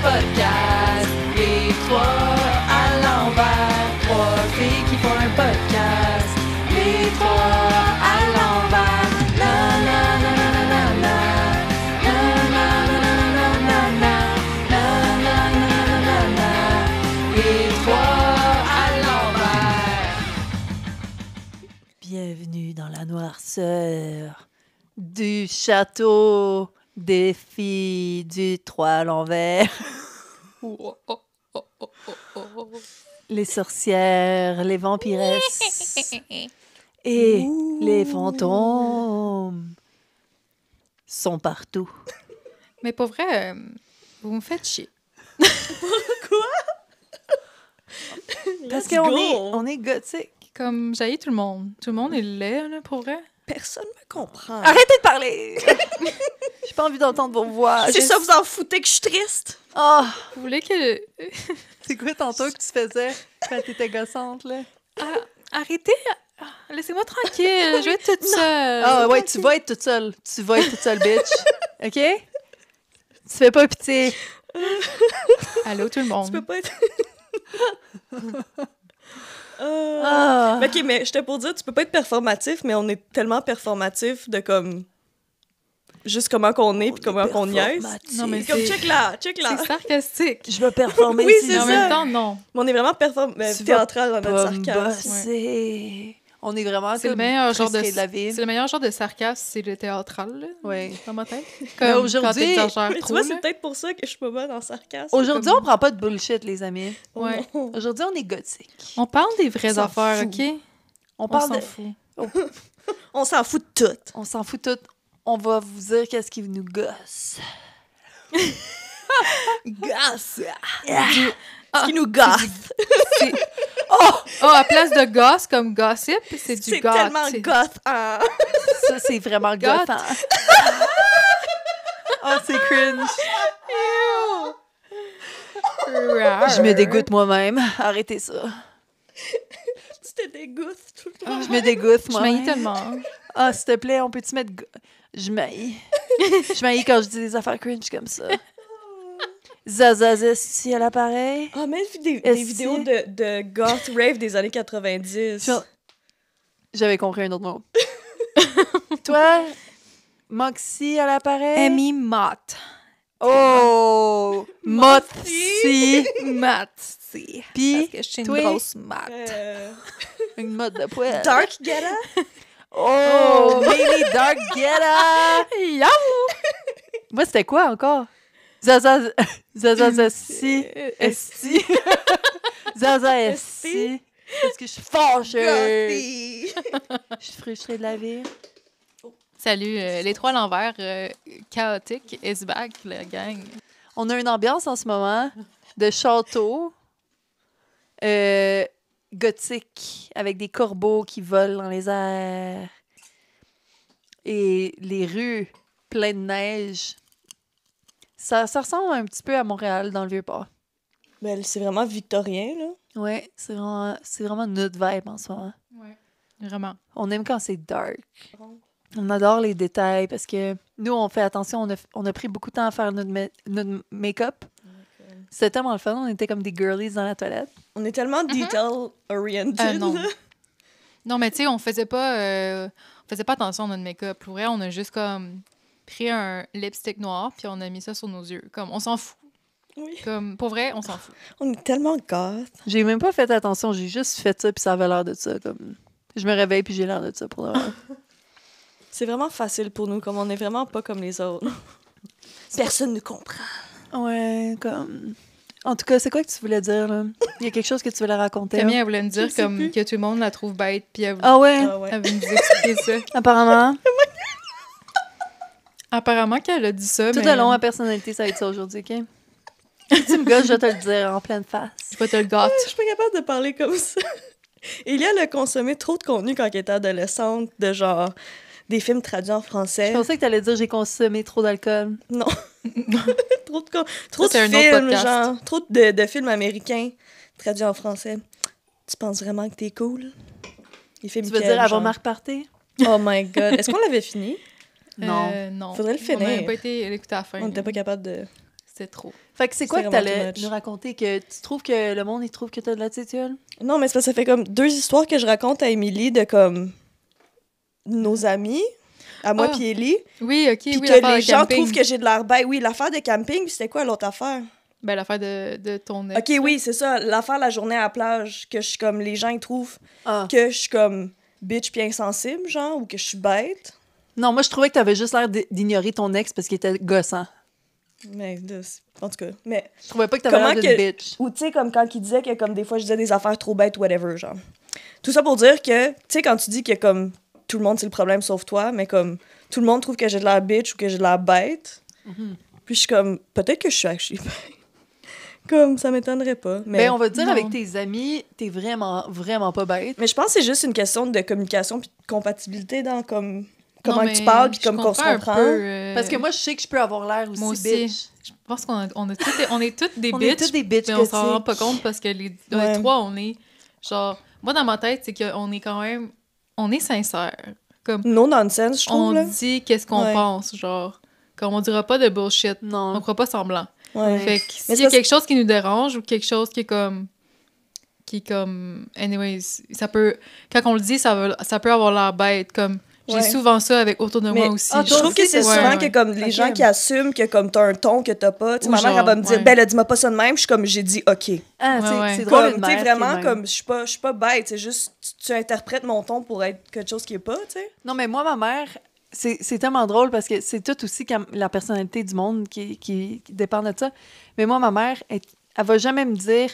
podcast. Les trois à l'envers. Trois filles qui font un podcast. Les trois à l'envers. La la la la la la. La la la la la la la. La la la la la la. Les trois à l'envers. Bienvenue dans la noirceur du château des filles du 3 à l'envers. Les sorcières, les vampiresses et les fantômes sont partout. Mais pour vrai, vous me faites chier. Parce Let's qu'on go. on est gothique. Comme, j'haïs tout le monde. Tout le monde est laid, là, pour vrai. Personne me comprend. Arrêtez de parler! J'ai pas envie d'entendre vos voix. C'est ça, vous en foutez que je suis triste? Oh, Vous voulez que... c'est quoi tantôt que tu faisais quand t'étais gossante, là? Arrêtez! Laissez-moi tranquille, je vais être toute seule. Ah ouais, tu vas être toute seule. Tu vas être toute seule, bitch. OK? Tu fais pas pitié. Allô, tout le Tu monde. peux pas être... Ah. OK, mais j'étais pour dire, tu peux pas être performatif, mais on est tellement performatif de comme... Juste comment qu'on est, puis comment qu'on niaise. Non, mais Comme, c'est- check là. C'est sarcastique. Je vais performer Oui, ici. c'est Mais en ça. même temps, non. Mais on est vraiment Tu théâtral dans Pas notre me sarcasme. bosser. On est vraiment C'est le comme meilleur genre de... frustrés de la vie. C'est le meilleur genre de sarcasme, c'est le théâtral, là, Ouais. dans ma tête. Mais Comme aujourd'hui- quand t'exagères Mais tu trop, vois, là. c'est peut-être pour ça que je suis pas bonne en sarcasme. Aujourd'hui, comme- on prend pas de bullshit, les amis. Ouais. Oh, Aujourd'hui, on est gothique. On parle des vraies s'en affaires, fout. OK? On On parle s'en de... fout. on s'en fout de tout. On s'en fout tout. On va vous dire qu'est-ce qui nous gosse. Gosse. Ah. Ce qui nous gosse. Oh, à place de gosse comme gossip, c'est du C'est goth. tellement goth. Hein? Ça, c'est vraiment Goth. gothant. Oh, c'est cringe. Je me dégoûte moi-même. Arrêtez ça. Tu te dégoûtes tout le temps. Je me dégoûte Je m'haïs moi-même. tellement. Ah, s'il te plaît, on peut-tu mettre... Je m'haïs. Je m'haïs quand je dis des affaires cringe comme ça. Zazazesti à l'appareil. Ah, même des Est-ce vidéos que- de goth rave des années 90. Genre- J'avais compris un autre mot. Toi, Moxie à l'appareil. Amy Mott. Oh! Motsi. Motsi. Puis, Parce que je suis une toi? grosse Mott. une mode de poêle. Dark Getta? Oh! Mimi Dark Getta! Yo! Moi, c'était quoi encore? Zazazesti. Esti. Zaza Esti. Parce que je suis fâchée. Gothy. Je suis frustrée de la vie. Salut, les trois à l'envers, chaotique, is back, la gang. On a une ambiance en ce moment de château gothique avec des corbeaux qui volent dans les airs et les rues pleines de neige. Ça ressemble un petit peu à Montréal dans le Vieux-Port. Ben, c'est vraiment victorien, là. Ouais, c'est vraiment notre vibe en ce moment. Ouais. Vraiment. On aime quand c'est dark. On adore les détails parce que nous, on fait attention. On a pris beaucoup de temps à faire notre make-up. C'était tellement le fun. On était comme des girlies dans la toilette. On est tellement detail-oriented. Non. là. Non, mais tu sais, on faisait pas attention à notre make-up. Pour vrai, on a juste comme pris un lipstick noir puis on a mis ça sur nos yeux. Comme, on s'en fout. Oui. Comme, pour vrai, on s'en fout. On est tellement goth. J'ai même pas fait attention. J'ai juste fait ça puis ça avait l'air de ça. Comme... Je me réveille puis j'ai l'air de ça pour le moment. C'est vraiment facile pour nous, comme on est vraiment pas comme les autres. Personne ne comprend. Ouais, comme... En tout cas, c'est quoi que tu voulais dire, là? Il y a quelque chose que tu voulais raconter. Camille, elle voulait me dire Je sais comme plus. que tout le monde la trouve bête puis elle, Ah ouais? Ah ouais. elle veut nous expliquer ça. Apparemment. Apparemment qu'elle a dit ça, Tout mais le long, ma personnalité, ça va être ça aujourd'hui, OK? Si tu me gosses, je vais te le dire en pleine face. je vais te le gâter. Je suis pas capable de parler comme ça. Elia a consommé trop de contenu quand elle était adolescente, de genre des films traduits en français. Je pensais que tu allais dire j'ai consommé trop d'alcool. Non. trop de, trop c'est de un autre films, podcast. genre, trop de films américains traduits en français. Tu penses vraiment que t'es cool? Les films Tu veux quels, dire avant genre? Marc Parté? Oh my God. Est-ce qu'on l'avait fini? Non. Non. Faudrait le finir. On n'a pas été l'écouter à la fin. On n'était pas capable de... C'était trop. Fait que c'est quoi C'est que vraiment t'allais too much. nous raconter? Que tu trouves que le monde, il trouve que t'as de l'attitude? Non, mais c'est parce que ça fait comme 2 histoires que je raconte à Émilie de comme nos amis, à moi Ah. puis Ellie, Oui, OK, puis oui, que l'affaire les de gens camping. trouvent que j'ai de l'air bête. Oui, l'affaire de camping, puis c'était quoi l'autre affaire? Ben, l'affaire de ton ex. OK, oui, c'est ça, l'affaire la journée à la plage, que je suis comme, les gens, ils trouvent Ah. que je suis comme bitch puis insensible, genre, ou que je suis bête. Non, moi, je trouvais que t'avais juste l'air d'ignorer ton ex parce qu'il était gossant. Mais, en tout cas, mais... Je trouvais pas que t'avais Comment l'air d'une que- bitch. Ou tu sais, comme quand il disait que comme des fois je disais des affaires trop bêtes, whatever, genre. Tout ça pour dire que, tu sais, quand tu dis que comme tout le monde c'est le problème sauf toi, mais comme tout le monde trouve que j'ai de la bitch ou que j'ai de la bête, puis je suis comme, peut-être que je suis actually bête. Comme, ça m'étonnerait pas. Mais, Ben, on va dire Non. avec tes amis, t'es vraiment, vraiment pas bête. mais je pense que c'est juste une question de communication puis de compatibilité dans comme comment Non, que tu mais parles puis je comme qu'on se comprends un comprend. peu, Parce que moi, je sais que je peux avoir l'air aussi, moi aussi. bitch. Je pense qu'on on est toutes des On est bitches, toutes des bitches mais on s'en rend gothiques. pas compte parce que les Ouais. trois, on est genre... Moi, dans ma tête, c'est qu'on est quand même... On est sincère. Comme, No nonsense, je trouve, on là. dit qu'est-ce qu'on Ouais. pense, genre... Comme on dira pas de bullshit. On Non. fera pas semblant. Ouais. Fait que Mais s'il y a c'est quelque chose qui nous dérange ou quelque chose qui est comme... Anyways, ça peut... Quand on le dit, ça peut avoir l'air bête. Comme, j'ai Ouais. souvent ça avec autour de moi Mais- aussi. Ah, Je toi trouve aussi, que c'est c'est- souvent ouais, que ouais. comme les Ok. gens qui assument que comme t'as un ton que t'as pas, tu sais, Ou ma mère elle va genre, me dire ouais. ben là dis-moi pas ça de même, je suis comme j'ai dit OK. Ah, Ouais, ouais. c'est drôle, Comme une tu sais mère qui est vraiment même. comme je suis pas bête, c'est juste tu interprètes mon ton pour être quelque chose qui est pas, tu sais. Non, mais moi, ma mère, c'est tellement drôle parce que c'est tout aussi comme la personnalité du monde qui dépend de ça. Mais moi, ma mère, elle va jamais me dire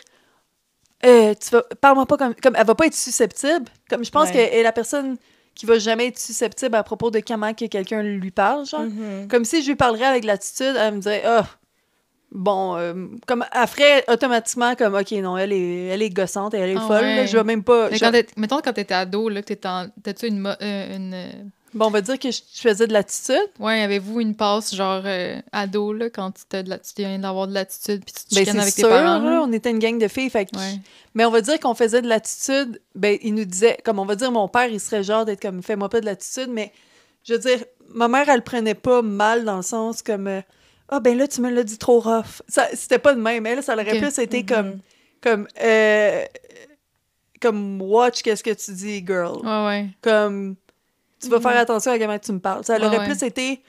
parle-moi pas comme elle va pas être susceptible. Comme je pense Ouais. qu'elle est la personne qui va jamais être susceptible à propos de comment que quelqu'un lui parle, genre. Comme si je lui parlerais avec l'attitude, elle me dirait comme elle ferait automatiquement comme OK, non, elle est gossante, elle est Ah folle, ouais. là, je vais même pas Mais mettons, quand t'étais ado, là, que t'as-tu Bon, on va dire que je faisais de l'attitude. Ouais, avez-vous une passe genre ado, là, quand tu viens d'avoir de l'attitude puis tu te Ben, chicanes c'est avec sûr, tes parents? là, là? on était une gang de filles, fait que- Ouais. Mais on va dire qu'on faisait de l'attitude, ben, il nous disait, comme on va dire, mon père, il serait genre d'être comme, fais-moi pas de l'attitude, mais je veux dire, ma mère, elle le prenait pas mal dans le sens comme, ben là, tu me l'as dit trop rough. C'était pas de même, elle, ça aurait Ok. plus été comme, watch, qu'est-ce que tu dis, girl? Ouais, ouais. Comme, tu vas faire attention à comment tu me parles. Ça Ouais, aurait ouais. plus été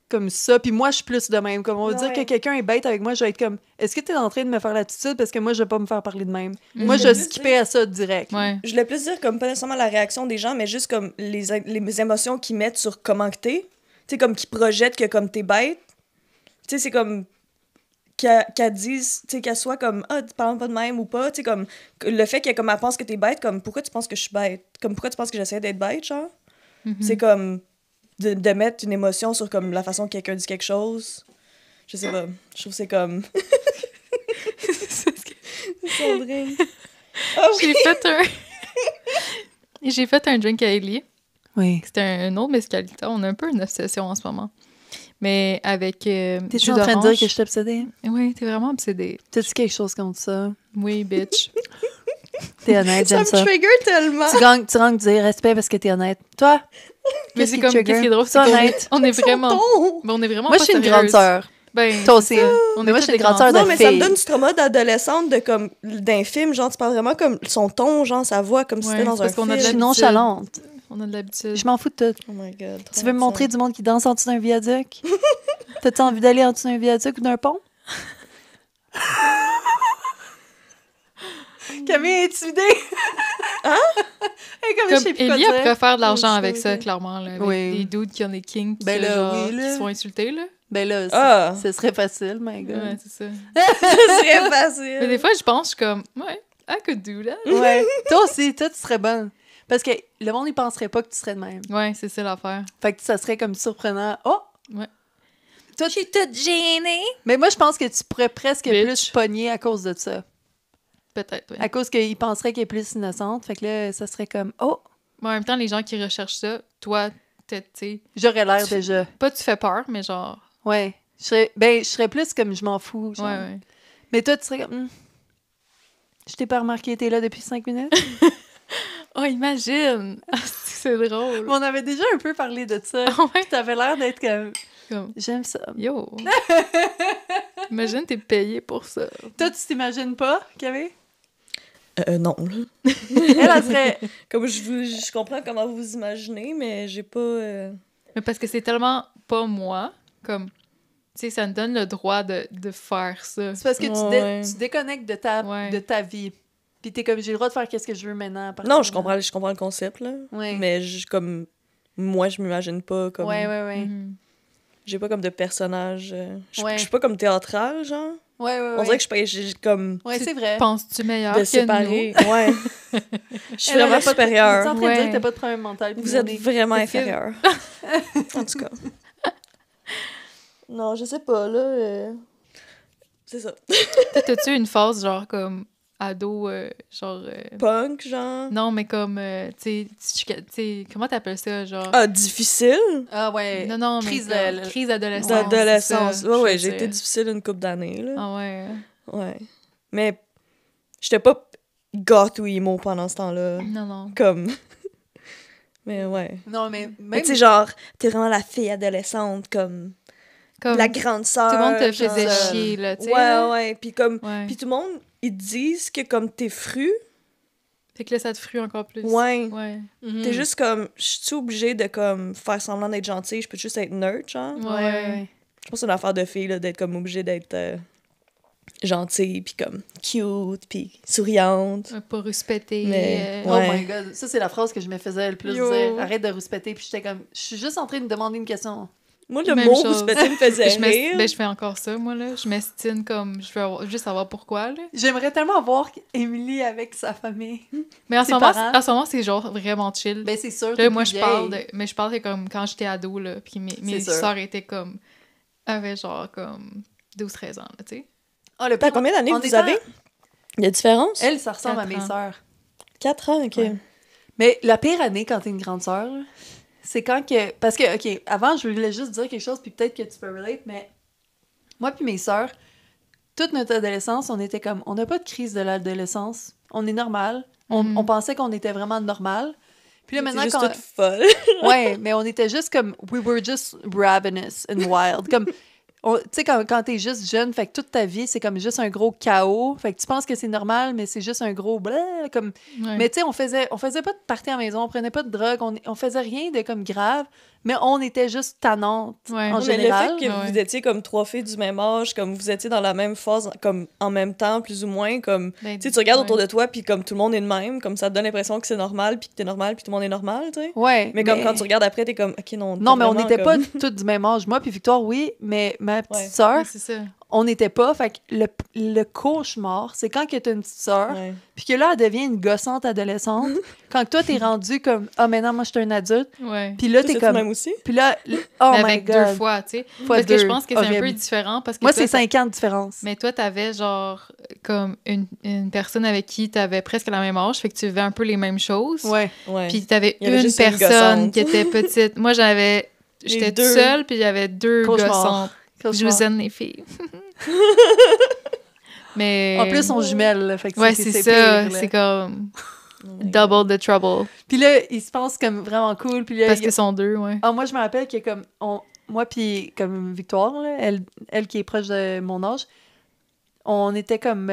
comme ça, puis moi, je suis plus de même. Comme on va Ouais, dire ouais. que quelqu'un est bête avec moi, je vais être comme, est-ce que tu es en train de me faire l'attitude parce que moi, je vais pas me faire parler de même. Moi, je vais skipper à ça direct. Ouais. Je voulais plus dire comme pas nécessairement la réaction des gens, mais juste comme les émotions qu'ils mettent sur comment que t'es. Tu sais, comme qu'ils projettent que comme t'es bête. Tu sais, c'est comme qu'elle dise, tu sais, qu'elle soit comme ah, tu parles pas de même ou pas. Tu sais, comme le fait qu'elle comme elle pense que t'es bête, comme pourquoi tu penses que je suis bête? Comme pourquoi tu penses que j'essaie d'être bête, genre? C'est comme de mettre une émotion sur comme la façon que quelqu'un dit quelque chose. Je sais pas. Je trouve que c'est comme. Son drink. Ah oui! J'ai fait un drink à Ellie. Oui. C'était un autre mescalita. On a un peu une obsession en ce moment. Mais avec T'es-tu jus en train de dire d'orange. que je suis obsédée? Oui, t'es vraiment obsédée. T'as-tu quelque chose contre ça? Oui, bitch. T'es honnête, Ça j'aime me ça. trigger tellement! Tu gagnes du respect parce que t'es honnête. Toi? Mais Qu'est-ce c'est qui comme, te qu'est-ce qui est trigger? drôle, c'est Sois qu'on honnête. on est vraiment... Ton! Mais on est vraiment Moi, pas je suis une sérieuses. grande sœur. Ben, Toi aussi. on Mais moi, je suis toutes une grande des sœur grandes de Non, mais ça me fille. donne du trauma d'adolescente de comme d'un film, genre tu parles vraiment comme son ton, genre sa voix comme si Ouais, c'était dans c'est un parce qu'on a de Je suis film. l'habitude. nonchalante. On a de l'habitude. Je m'en fous de tout. Oh my god. Tu veux me montrer du monde qui danse en dessous d'un viaduc? T'as-tu envie d'aller en dessous d'un viaduc ou d'un pont? Camille est intimidée! Hein? Comme, je sais Comme plus quoi Ellie, elle dire. pourrait faire de l'argent Oui, avec je ça, sais. clairement. Là, avec Oui. des dudes qui ont des kinks Ben là, genre, oui, là. qui se font insulter. Là. Ben là, Ah. ce serait facile, my God. Ouais, c'est ça. C'est Mais facile. des fois, je pense, je suis comme, ouais, I could do that. Ouais. Toi aussi, toi, tu serais bonne. Parce que le monde, il penserait pas que tu serais de même. Ouais, c'est ça l'affaire. Fait que ça serait comme surprenant. Oh! Ouais. Toi, Je suis toute gênée. mais moi, je pense que tu pourrais presque Bitch. plus pogner à cause de ça. Peut-être, oui. À cause qu'il penserait qu'elle est plus innocente. Fait que là, ça serait comme, oh! Mais en même temps, les gens qui recherchent ça, toi, tu sais, J'aurais l'air déjà. pas tu fais peur, mais genre, Ouais. Je serais plus comme je m'en fous. Genre. ouais, ouais. Mais toi, tu serais comme, je t'ai pas remarqué, t'es là depuis 5 minutes. Oh, imagine! Ah, c'est drôle. Mais on avait déjà un peu parlé de ça. Ah ouais? T'avais l'air d'être comme, Comme, j'aime ça. yo! Imagine, t'es payé pour ça. Toi, tu t'imagines pas, Camille? Non, là. Elle serait... Comme je comprends comment vous vous imaginez, mais j'ai pas... Mais parce que c'est tellement pas moi, comme, tu sais, ça me donne le droit de faire ça. C'est parce que Ouais. tu déconnectes de Ouais. ta vie. Puis t'es comme, j'ai le droit de faire qu'est-ce que je veux maintenant. à partir Non, de je comprends le concept, là. Ouais. Mais comme... Moi, je m'imagine pas comme... Ouais, ouais, ouais. Mhm. J'ai pas comme de personnage... Je Ouais. suis pas comme théâtral, genre. Ouais, ouais, ouais. On dirait que je suis pas... j'ai comme... Ouais, c'est vrai. Penses-tu meilleur de que séparer. nous? Ouais. Je suis Elle, elle vraiment a pas de- supérieure. Tu es en train de dire Ouais. que t'as pas de problème mental. puis Vous nous, êtes on est- vraiment Parce que- inférieur. En tout cas. Non, je sais pas, là. C'est ça. Toi, t'as-tu une phase, genre, comme, ado, genre... Punk, genre. Non, mais comme, tu sais, comment t'appelles ça, genre... Ah, difficile. Ah ouais. Non, non, mais Crise comme, de- crise d'adolescence. D'adolescence. c'est ça, Ouais, je ouais, veux j'ai été dire. difficile une couple d'années, là. Ah ouais. Ouais. Mais j'étais pas goth ou emo pendant ce temps-là. Non, non. Comme. Mais ouais. Non, mais Mais même... tu sais, genre, t'es vraiment la fille adolescente, comme. Comme, La grande sœur. tout le monde te genre. faisait chier, là, tu sais. Ouais, ouais. Puis comme. Ouais. Puis tout le monde, ils te disent que comme t'es fru, Fait que là, ça te frue encore plus. Ouais. Ouais. Mhm. t'es juste comme. Je suis obligée de comme faire semblant d'être gentille, je peux juste être nerd, genre. Ouais. Ouais, ouais. Je pense que c'est une affaire de fille, là, d'être comme obligée d'être gentille, puis comme cute, puis souriante. Pas rouspéter. Mais- Oh Ouais. my god, ça c'est la phrase que je me faisais le plus Yo. dire. Arrête de rouspéter, puis j'étais comme, je suis juste en train de demander une question. Moi, le Même mot chose. rouspéter me faisait rire. Ben, je fais encore ça, moi, là. Je m'estime comme... Je veux juste savoir pourquoi, là. J'aimerais tellement voir Émilie avec sa famille. Mais en Ses ce moment, parents. en ce moment, c'est genre vraiment chill. Ben c'est sûr. Là, t'es moi, plus je parle vieille. de... Mais je parle de comme quand j'étais ado, là. Puis mes sûr. sœurs étaient comme... avaient genre comme 12-13 ans, là, tu sais. Ah, le T'as pire, combien d'années en que vous étant- avez? Il y a différence? Elle, ça ressemble à 4 mes ans. sœurs. 4 ans, OK. Ouais. Mais la pire année quand t'es une grande sœur, là, c'est quand que... Parce que, OK, avant, je voulais juste dire quelque chose, puis peut-être que tu peux relate, mais moi puis mes sœurs, toute notre adolescence, on était comme... On n'a pas de crise de l'adolescence. On est normal. Mhm. On pensait qu'on était vraiment normal. Puis là, C'est maintenant, juste quand... toute folle. Ouais, mais on était juste comme... We were just ravenous and wild. Comme... Tu sais, quand t'es juste jeune, fait que toute ta vie, c'est comme juste un gros chaos. Fait que tu penses que c'est normal, mais c'est juste un gros blah, comme... Ouais. Mais tu sais, on faisait pas de party à la maison, on prenait pas de drogue, on faisait rien de comme grave, mais on était juste tannantes Ouais. en Mais général. le fait que Ouais. vous étiez comme 3 filles du même âge, comme vous étiez dans la même phase, comme en même temps, plus ou moins, comme... Ben, Tu sais, tu regardes ouais. autour de toi, puis comme tout le monde est le même, comme ça te donne l'impression que c'est normal, puis que t'es normal, puis tout le monde est normal, tu sais. Ouais. Mais comme quand tu regardes après, t'es comme, OK, non, Non, mais on vraiment n'était comme- pas toutes du même âge. Moi puis Victoire, oui, mais ma Ouais. petite sœur, Ouais, c'est ça. on n'était pas. Fait que le cauchemar, c'est quand que t'as une petite sœur, Ouais. puis que là, elle devient une gossante adolescente, quand que toi, t'es rendu comme « Ah, maintenant, moi, je suis un adulte. Ouais. » Puis là, Toi, t'es c'est-tu comme... même aussi? Puis là, oh Mais my avec God. 2 fois, tu sais. Fois Parce que je deux. pense que c'est un peu Horrible. différent. Parce que Moi, toi, c'est 5 ans de différence. Mais toi, t'avais genre comme une personne avec qui t'avais presque la même âge, fait que tu vivais un peu les mêmes choses. Ouais. Ouais. Puis t'avais Il y avait une juste une personne gossante. qui était petite. Moi, j'étais toute deux. seule, puis j'avais 2 Cauchemar. gossantes. Je Cauchemar. vous aime, les filles. Mais... En plus, on jumelle, là, fait que Ouais, c'est ça. pire, là. C'est comme Oh my God. double the trouble. Puis là, ils se pensent comme vraiment cool. Puis là, Parce qu'ils sont 2, ouais. Ah, moi, je me rappelle que comme moi puis comme Victoire, là, elle qui est proche de mon âge, on était comme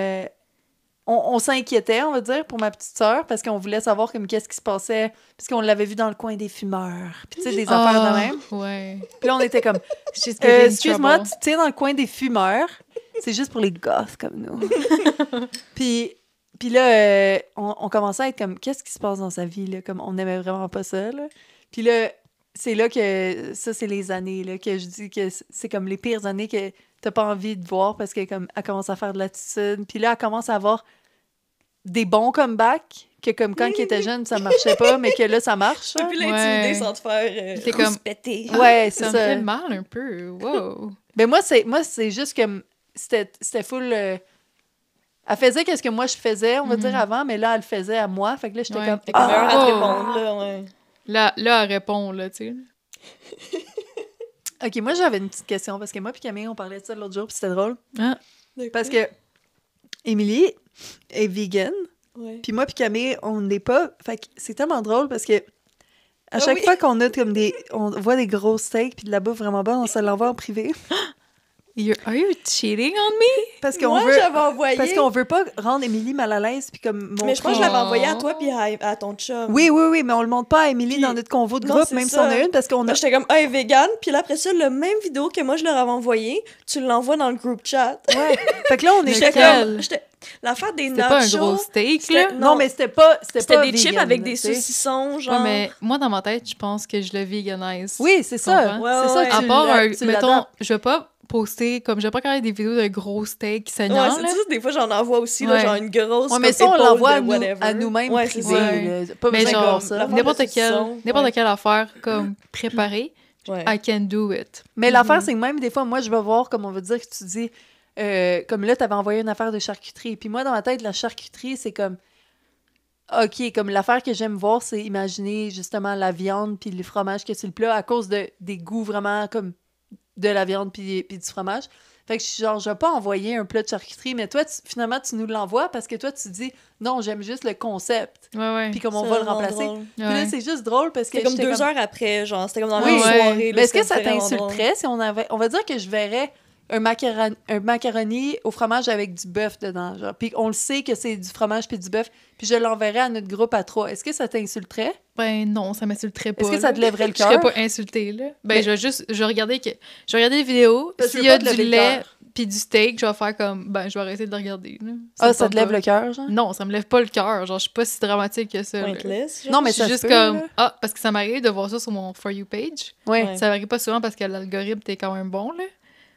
on s'inquiétait, on va dire, pour ma petite sœur parce qu'on voulait savoir comme qu'est-ce qui se passait parce qu'on l'avait vu dans le coin des fumeurs. Puis tu sais des affaires de même. Ouais. Puis là, on était comme She's giving excuse-moi, trouble. tu sais dans le coin des fumeurs, c'est juste pour les gosses comme nous. Puis là, on commençait à être comme, qu'est-ce qui se passe dans sa vie, là? Comme, on n'aimait vraiment pas ça, là. Puis là, c'est là que, ça, c'est les années, là, que je dis que c'est comme les pires années que t'as pas envie de voir parce qu'elle comme, elle commence à faire de l'attitude. Puis là, elle commence à avoir des bons comebacks, que comme quand elle était jeune, ça marchait pas, mais que là, ça marche. Tu peux là. plus l'intimider Ouais. sans te faire T'es comme- péter. Ouais, Ça c'est me ça. fait mal un peu. Wow. Mais moi, c'est juste que c'était full... elle faisait qu'est-ce que moi je faisais, on va dire, avant, mais là, elle le faisait à moi. Fait que là, j'étais Ouais. comme... T'es comme meilleure à te Oh. répondre, là, ouais. Là, elle répond, là, tu sais. OK, moi, j'avais une petite question, parce que moi puis Camille, on parlait de ça l'autre jour, puis c'était drôle. Ah. Parce que Émilie est vegan, Ouais. puis moi puis Camille, on n'est pas... Fait que c'est tellement drôle, parce que à Ah chaque oui. fois qu'on a comme des... On voit des gros steaks, puis de la bouffe vraiment bonne, on se l'envoie en privé. Are you cheating on me? Parce qu'on Moi, veut... j'avais envoyé. Parce qu'on veut pas rendre Émilie mal à l'aise, puis comme Mais je pense que je l'avais Oh. envoyé à toi puis à ton chum. Oui, mais on le montre pas à Émilie Puis- dans notre convo de Non, groupe, c'est même si ça. on a une, parce qu'on Moi, a... j'étais comme, ah, elle est vegan. Puis là, après ça, le même vidéo que moi, je leur avais envoyé, tu l'envoies dans le group chat. Ouais. Fait que là, on est... J'étais Lequel? comme, l'affaire des C'était pas un nachos. gros steak, c'était- là? Non, mais c'était pas C'était des vegan, chips avec là, des tu sais. saucissons, genre. Ouais, mais moi, dans ma tête, je pense que je le veganise. Oui, c'est ça. comprends? Ouais, C'est ça, ouais. À tu part l'a- un... tu Mettons, l'adaptes. je vais pas poster... Comme, je vais pas regarder des vidéos de gros steaks Ouais, saignants, c'est là. ça, des fois, j'en envoie aussi, là, Ouais. genre une grosse. Ouais, mais ça, comme on épaule l'envoie de à, nous, whatever. à nous-mêmes Ouais, c'est privés. ça. Ouais. là. Pas Mais besoin de genre, voir ça. l'affaire n'importe de quelle, saucisson, n'importe ouais. quelle affaire, comme, préparée, Ouais. I can do it. Mais l'affaire, c'est que même des fois, moi, je vais voir, comme on va dire, que tu dis, comme là, t'avais envoyé une affaire de charcuterie. Puis moi, dans ma tête, la charcuterie, c'est comme, OK, comme l'affaire que j'aime voir, c'est imaginer justement la viande puis le fromage que c'est le plat à cause des goûts vraiment comme de la viande puis du fromage. Fait que je suis genre, je vais pas envoyer un plat de charcuterie, mais toi, finalement, tu nous l'envoies parce que toi, tu dis, non, j'aime juste le concept. Ouais, ouais. Puis comme on C'est va le vraiment remplacer. drôle. Puis là, Ouais. c'est juste drôle parce que C'était comme j'étais 2 heures après, genre, c'était comme dans Oui, la ouais. soirée. Mais est-ce que c'était ça vraiment drôle. t'insulterait si on avait... On va dire que je verrais un macaroni au fromage avec du bœuf dedans, genre. Puis on le sait que c'est du fromage puis du bœuf, puis je l'enverrais à notre groupe à 3. Est-ce que ça t'insulterait? Ben non, ça m'insulterait pas. Est-ce que ça te là. lèverait le Je serais cœur? pas insultée, là. Ben, Mais- je vais regarder les vidéos. Parce que S'il je y veux a pas te du lever le lait cœur. puis du steak, je vais faire comme, ben, je vais arrêter de le regarder, là. Ah, me ça tente te lève pas. le cœur, genre? Non, ça me lève pas le cœur. Genre, je suis pas si dramatique que ça. là. Pointless. genre. Non, mais Je suis ça se juste peut, comme, là. ah, parce que ça m'arrive de voir ça sur mon For You page. Ouais. Ouais. Ça m'arrive pas souvent parce que l'algorithme est quand même bon, là.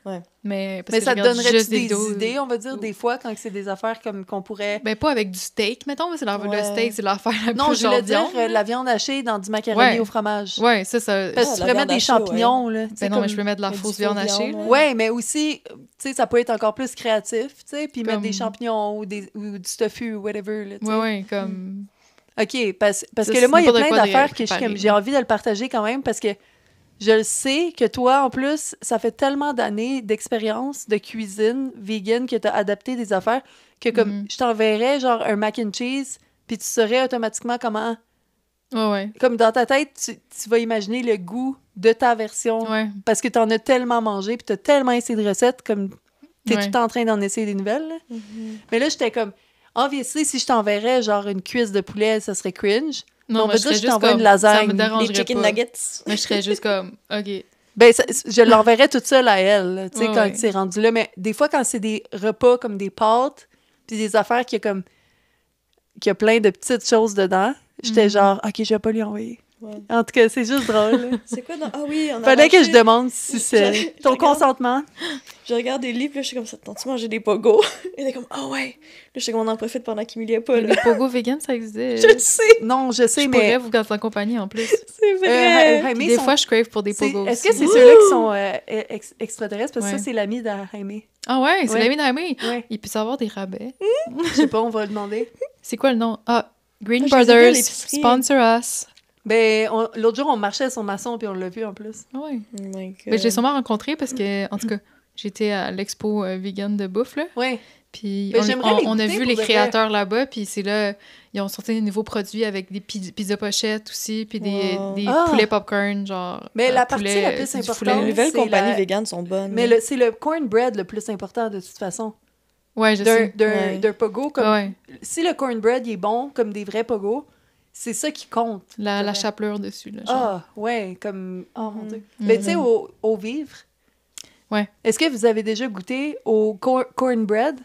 Ouais. Mais, parce Mais que ça je te regarde donnerait juste des vidéos. idées, on va dire, des fois, quand c'est des affaires comme qu'on pourrait... Ben, pas avec du steak, mettons, mais c'est le Ouais. steak, c'est l'affaire la Non, plus je voulais genre dire viande. la viande hachée dans du macaroni Ouais. au fromage. Ouais, ça. Parce que Ah, tu la pourrais viande mettre des hachée, champignons, là. tu sais, Ben non, mais comme- je peux mettre de la Mais fausse du viande faux hachée, viande, là. Ouais, mais aussi, tu sais, ça peut être encore plus créatif, tu sais, puis mettre Comme- des champignons ou du tofu ou whatever, là, tu sais. Ouais, ouais, comme... OK, parce Ça, que là, c'est moi, il y a n'importe plein quoi de d'affaires que je suis préparé, comme, là. j'ai envie de le partager quand même parce que je le sais que toi, en plus, ça fait tellement d'années d'expérience de cuisine vegan que tu as adapté des affaires que comme Mhm. je t'enverrais genre un mac and cheese puis tu saurais automatiquement comment... Ouais, ouais. Comme dans ta tête, tu vas imaginer le goût de ta version Ouais. parce que tu en as tellement mangé puis tu as tellement essayé de recettes comme tu es Ouais. tout le temps en train d'en essayer des nouvelles. Là. Mhm. Mais là, j'étais comme... Obviously, si je t'enverrais genre une cuisse de poulet, ça serait cringe. Non, on mais va je dire que serais je juste t'envoie comme... une lasagne. Ça me Les dérangerait chicken pas. nuggets. Mais je serais juste comme, OK. Ben, je l'enverrais toute seule à elle, là, tu sais, Ouais, quand ouais. c'est rendu là. Mais des fois, quand c'est des repas comme des pâtes, puis des affaires qui a plein de petites choses dedans, j'étais Mhm. genre, OK, je vais pas lui envoyer. Ouais. En tout cas, c'est juste drôle. là. C'est quoi dans... Ah oui, on a Fallait que mangé- je demande si c'est Je ton regarde. consentement. Je regarde des livres, là, je suis comme ça. T'as-tu mangé des pogos? Elle est comme, ah ouais. Là, je sais qu'on en profite pendant qu'Emilie est pas Mais là. les pogo vegan, ça existe. Je le sais, Non, je sais, Je mais... pourrais vous garder en compagnie, en plus. c'est vrai. Jaime, Puis des sont- fois, je crave pour des c'est- pogos Est-ce que aussi. c'est ceux-là qui sont extraterrestres? Parce que Ouais. ça, c'est l'ami de Jaime. Ah ouais, c'est Ouais. l'ami d'Amy. Ouais. Il peut savoir des rabais. Je sais pas, on va le demander. C'est quoi le nom? Ah, Green Ah, je les ai vus à Brothers, l'épicerie. sponsor us. Ben, l'autre jour, on marchait sur maçon, puis on l'a vu en plus. Ah ouais. Oh my God. Mais je l'ai sûrement rencontré parce que, en tout cas, j'étais à l'expo vegan de bouffe, là. Ouais. Puis Ben, j'aimerais les on a goûter vu pour les de vrai. créateurs là-bas, puis c'est là, ils ont sorti des nouveaux produits avec des pizza pochettes aussi, puis Wow. des Ah! poulets popcorn, genre. Mais la partie poulet, la plus du importante, poulet. Les nouvelles c'est compagnies la- véganes sont bonnes. Mais c'est le cornbread le plus important de toute façon. Ouais, je sais. Ouais. D'un pogo. Comme, Ouais, Si le cornbread il est bon, comme des vrais pogos, c'est ça qui compte. la Ouais. chapelure dessus, là. Genre. Ah, ouais, comme... Oh mon Mhm. Dieu. Mais tu sais, Mhm. au vivre, Ouais. est-ce que vous avez déjà goûté au cornbread?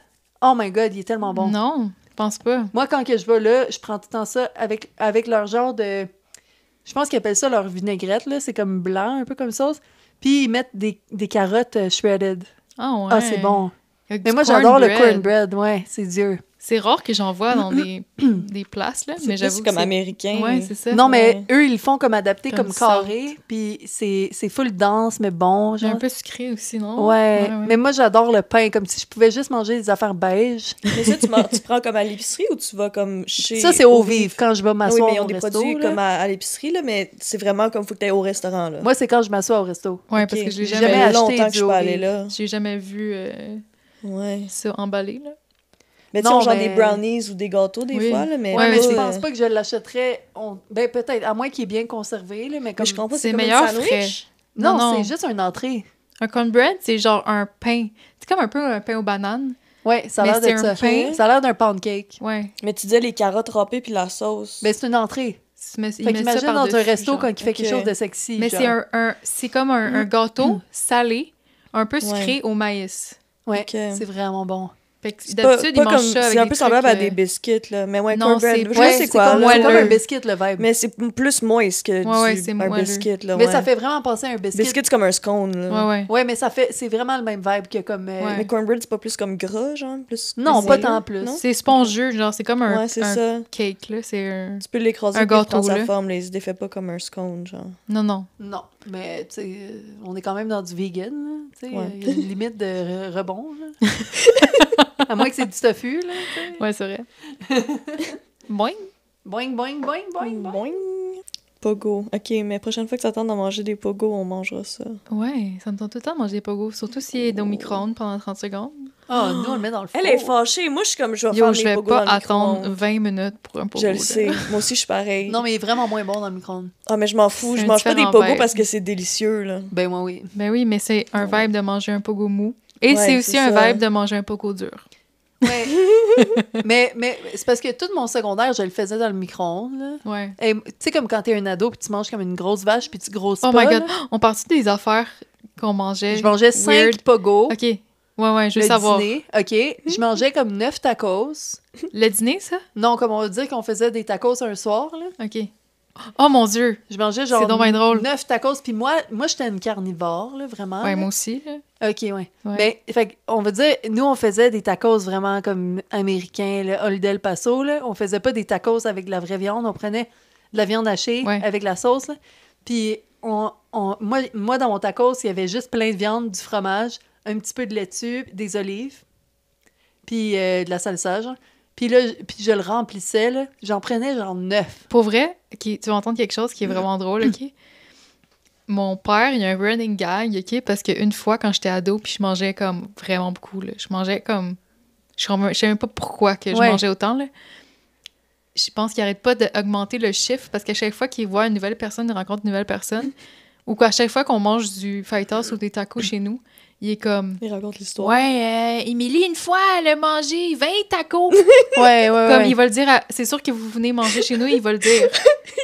Oh my God, il est tellement bon. Non, je pense pas. Moi, quand que je vais là, je prends tout le temps ça avec leur genre de... Je pense qu'ils appellent ça leur vinaigrette, là. C'est comme blanc, un peu comme sauce. Puis ils mettent des carottes shredded. Ah ouais. Ah, c'est bon. Avec Mais du moi, j'adore le cornbread. cornbread, ouais, c'est dur. C'est rare que j'en vois dans des places, là. C'est Mais plus j'avoue que comme c'est... américain. Ouais, c'est ça. Non, mais Ouais. eux, ils le font comme adapté, Comme comme carré, puis c'est full dense, mais bon, J'ai genre. un peu sucré aussi, non? Ouais, mais moi, j'adore le pain, comme si je pouvais juste manger des affaires beige. Mais ça, tu prends comme à l'épicerie ou tu vas comme chez... Ça, c'est au vivre, quand je vais Ah oui, m'asseoir mais ils ont au des resto, produits là. comme à l'épicerie, là, mais c'est vraiment comme faut que tu ailles au restaurant, là. Moi, c'est quand je m'assois au resto. Ouais, parce Ok. que je l'ai J'ai jamais... jamais acheté longtemps que du je suis pas au allée vivre. là. J'ai jamais vu Ouais. ça emballé, là. Mais tu sais, Non, genre mais- des brownies ou des gâteaux des Oui. fois, là, mais... Ouais, mais je oui. pense pas que je l'achèterais. Ben, peut-être, à moins qu'il est bien conservé, là, mais Mais comme... je comprends pas, C'est c'est comme meilleur un sandwich. frais. Non, Non, non. c'est juste une entrée. Un cornbread, c'est genre un pain. C'est comme un peu un pain aux bananes. Ouais, ça a Mais l'air c'est d'être un ça. pain. Ça a l'air d'un pound cake. Ouais. Mais tu disais les carottes râpées puis la sauce. Ben, c'est une entrée. Il Fait met ça qu'imagine dans par-dessus, un resto genre. quand il fait quelque Ok. chose de sexy. Mais genre. c'est comme un gâteau salé, un peu sucré Ouais. au maïs. Ouais, Ok. c'est vraiment bon. Fait que C'est d'habitude, ils mangent ça avec c'est un des peu semblable à trucs, des biscuits, là. Mais ouais, Non, cornbread. c'est- Je ouais, sais c'est quoi. comme là. C'est comme un moelleux. biscuit, le vibe. Mais c'est plus moist que Ouais, c'est un moelleux. biscuit, là. Mais ouais. ça fait vraiment penser à un biscuit. Biscuit, c'est comme un scone, là. Ouais, ouais. Ouais, mais c'est vraiment le même vibe que comme... Ouais. Mais cornbread, c'est pas plus comme gras, genre? Plus Non, plus pas moelleux, tant plus. non? C'est spongieux, genre, c'est comme un, Ouais, c'est un ça. cake, là. C'est un... Tu peux l'écraser Un puis il gâteau, reprend sa là. forme, là. Il se défait pas comme un scone, genre. Non, non. Non, mais tu sais, on est quand même dans du vegan, là. Tu sais, Ouais. il y a une limite de rebond, là. À moins que c'est du tofu, là, tu sais. Ouais, c'est vrai. Boing. Boing, boing, boing, boing, boing. Boing. Pogo. Ok, mais prochaine fois que ça tente d'en manger des pogos, on mangera ça. Ouais, ça me tente tout le temps de manger des pogos. Surtout s'il est au micro-ondes pendant 30 secondes. Ah, nous, on le met dans le four. Elle est fâchée. Moi, je suis comme, je vais Yo, faire je mes vais pogos pas dans le attendre micro-ondes. 20 minutes pour un pogo. Je le là. sais. Moi aussi, je suis pareil. Non, mais il est vraiment moins bon dans le micro-ondes. Ah, mais je m'en fous. C'est Je un mange pas des différent pogos vibe. parce que c'est délicieux, là. Ben, moi, oui. Ben oui, mais c'est un vibe de manger un pogo mou. Et Ouais, c'est aussi c'est un ça. vibe de manger un pogo dur. Ouais. mais c'est parce que tout mon secondaire, je le faisais dans le micro-ondes, là. Ouais. Et tu sais, comme quand t'es un ado puis tu manges comme une grosse vache puis tu grosses Oh pas, my god. là. On part-tu des affaires qu'on mangeait? Je mangeais 5 weird? pogos. OK. Ouais, ouais, je veux Le savoir. dîner, OK. Je mangeais comme 9 tacos. Le dîner, ça? Non, comme on va dire qu'on faisait des tacos un soir, là. OK. Oh mon Dieu! Je mangeais genre C'est donc bien drôle. 9 tacos. Puis moi j'étais une carnivore, là, vraiment. Ouais, là. moi aussi. Là. OK, ouais. Ouais. Ben, fait on va dire, nous, on faisait des tacos vraiment comme américains, le Holiday El Paso, là. On faisait pas des tacos avec de la vraie viande. On prenait de la viande hachée Ouais. avec la sauce, là. Puis moi, dans mon tacos, il y avait juste plein de viande, du fromage, un petit peu de laitue, des olives, puis de la salsa, genre. Puis là, puis je le remplissais, là. J'en prenais genre 9. Pour vrai, OK, tu vas entendre quelque chose qui est vraiment drôle, OK? Mon père, il y a un running gag, OK? Parce qu'une fois, quand j'étais ado, puis je mangeais comme vraiment beaucoup, là. Je mangeais comme... Je sais même pas pourquoi que je Ouais. mangeais autant, là. Je pense qu'il arrête pas d'augmenter le chiffre parce qu'à chaque fois qu'il voit une nouvelle personne, il rencontre une nouvelle personne. Ou qu'à chaque fois qu'on mange du fajitas ou des tacos chez nous, il est comme... Il raconte l'histoire. Ouais, Émilie, une fois, elle a mangé 20 tacos. Ouais, Comme il va le dire, c'est sûr que vous venez manger chez nous, il va le dire.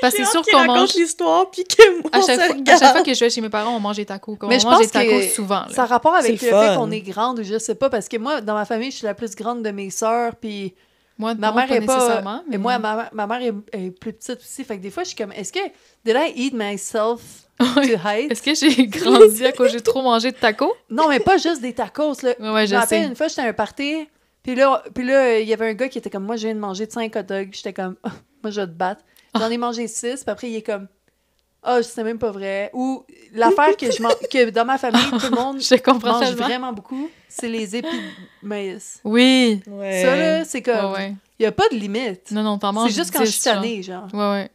Parce que c'est sûr qu'il qu'on raconte mange. l'histoire puis que moi, À on chaque, se fois, à regarde. chaque fois que je vais chez mes parents, on mange des tacos. Mais On je mange pense des tacos que souvent. là. ça a rapport avec C'est le le fait fun. qu'on est grande ou je sais pas, parce que moi, dans ma famille, je suis la plus grande de mes sœurs, puis Moi, ma non, mère pas est pas... nécessairement. Et moi, ma mère est plus petite aussi, fait que des fois, je suis comme, est-ce que... Did I eat myself to height? Est-ce que j'ai grandi à cause que j'ai trop mangé de tacos? Non, mais pas juste des tacos, là. Ouais, Je me rappelle, sais. une fois, j'étais à un party, puis là, il y avait un gars qui était comme, moi, je viens de manger 5 hot dogs. J'étais comme, Ah, moi, je vais te battre. J'en ai mangé 6, puis après, il est comme, c'est même pas vrai. Ou l'affaire que dans ma famille, tout le monde Je comprends mange tellement. vraiment beaucoup, c'est les épis de maïs. Oui. Ouais. Ça, là, c'est Ouais, comme, ouais. il y a pas de limite. Non, non, t'en manges C'est juste quand 10, je suis tannée, genre. genre. Ouais, ouais.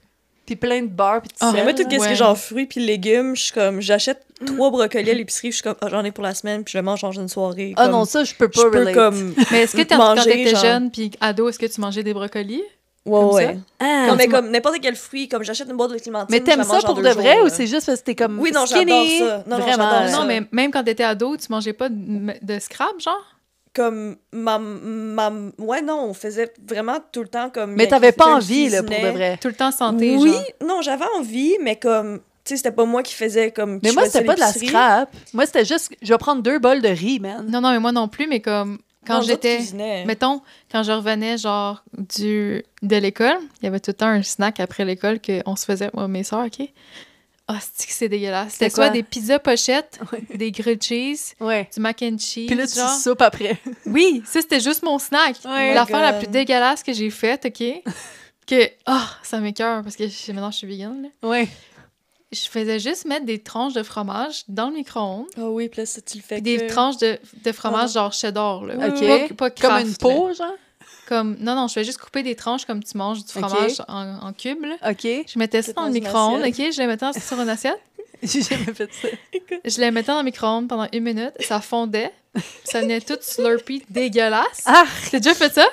Puis plein de beurre, puis de Ah, Mais sel. moi, tout là. ce qui Ouais. est genre fruits puis légumes, je suis comme, j'achète 3 brocolis à l'épicerie, je suis comme, j'en ai pour la semaine, puis je le mange dans une soirée. Ah comme, non, ça, je peux je pas peux relate. comme. Mais est-ce que quand Manger, t'étais genre. jeune puis ado, est-ce que tu mangeais des brocolis? Ouais, Comme ouais. Ah, Non, mais tu comme n'importe quel fruit, comme j'achète une boîte de clémentine. Mais je la t'aimes ça mange en pour 2 de vrai jours, ou là. c'est juste parce que t'es comme Oui, non, skinny? j'adore ça. Non, non, Vraiment, j'adore là. ça. Non, mais même quand t'étais ado, tu mangeais pas de scrap, genre? Comme ouais, non, on faisait vraiment tout le temps comme. Mais t'avais pas envie, là, pour de vrai. Tout le temps santé, Oui, genre. non, j'avais envie, mais comme. Tu sais, c'était pas moi qui faisais comme. Mais qui moi, choisissais c'était pas de la l'épicerie. scrap. Moi, c'était juste, je vais prendre 2 bols de riz, man. Non, non, mais moi non plus, mais comme quand Non, nous autres j'étais... cuisinaient. Mettons, quand je revenais, genre, de l'école, il y avait tout le temps un snack après l'école qu'on se faisait, moi, mes soeurs, OK? Ah, c'est dégueulasse. C'était quoi? soit des pizzas pochettes, des grilled cheese, Ouais. du mac and cheese, Puis là, tu genre. soupes après. Oui, ça, c'était juste mon snack. Ouais. L'affaire la God. plus dégueulasse que j'ai faite, OK? Que, ça m'écoeure, parce que maintenant, je suis vegan, là. Ouais. Je faisais juste mettre des tranches de fromage dans le micro-ondes, Ah oui, puis là, ça, tu le fais. puis des que- tranches de fromage genre cheddar, là. OK. Pas Comme Kraft, une là. peau, genre? Non, je fais juste couper des tranches comme tu manges du Ok. fromage en cubes, là. OK. Je mettais ça C'est dans le dans une micro-ondes, OK? assiette. Je les mettais sur une assiette. J'ai jamais fait ça. Je les mettais dans le micro-ondes pendant 1 minute. Ça fondait. Ça venait tout slurpy, dégueulasse. Ah! T'as déjà fait ça?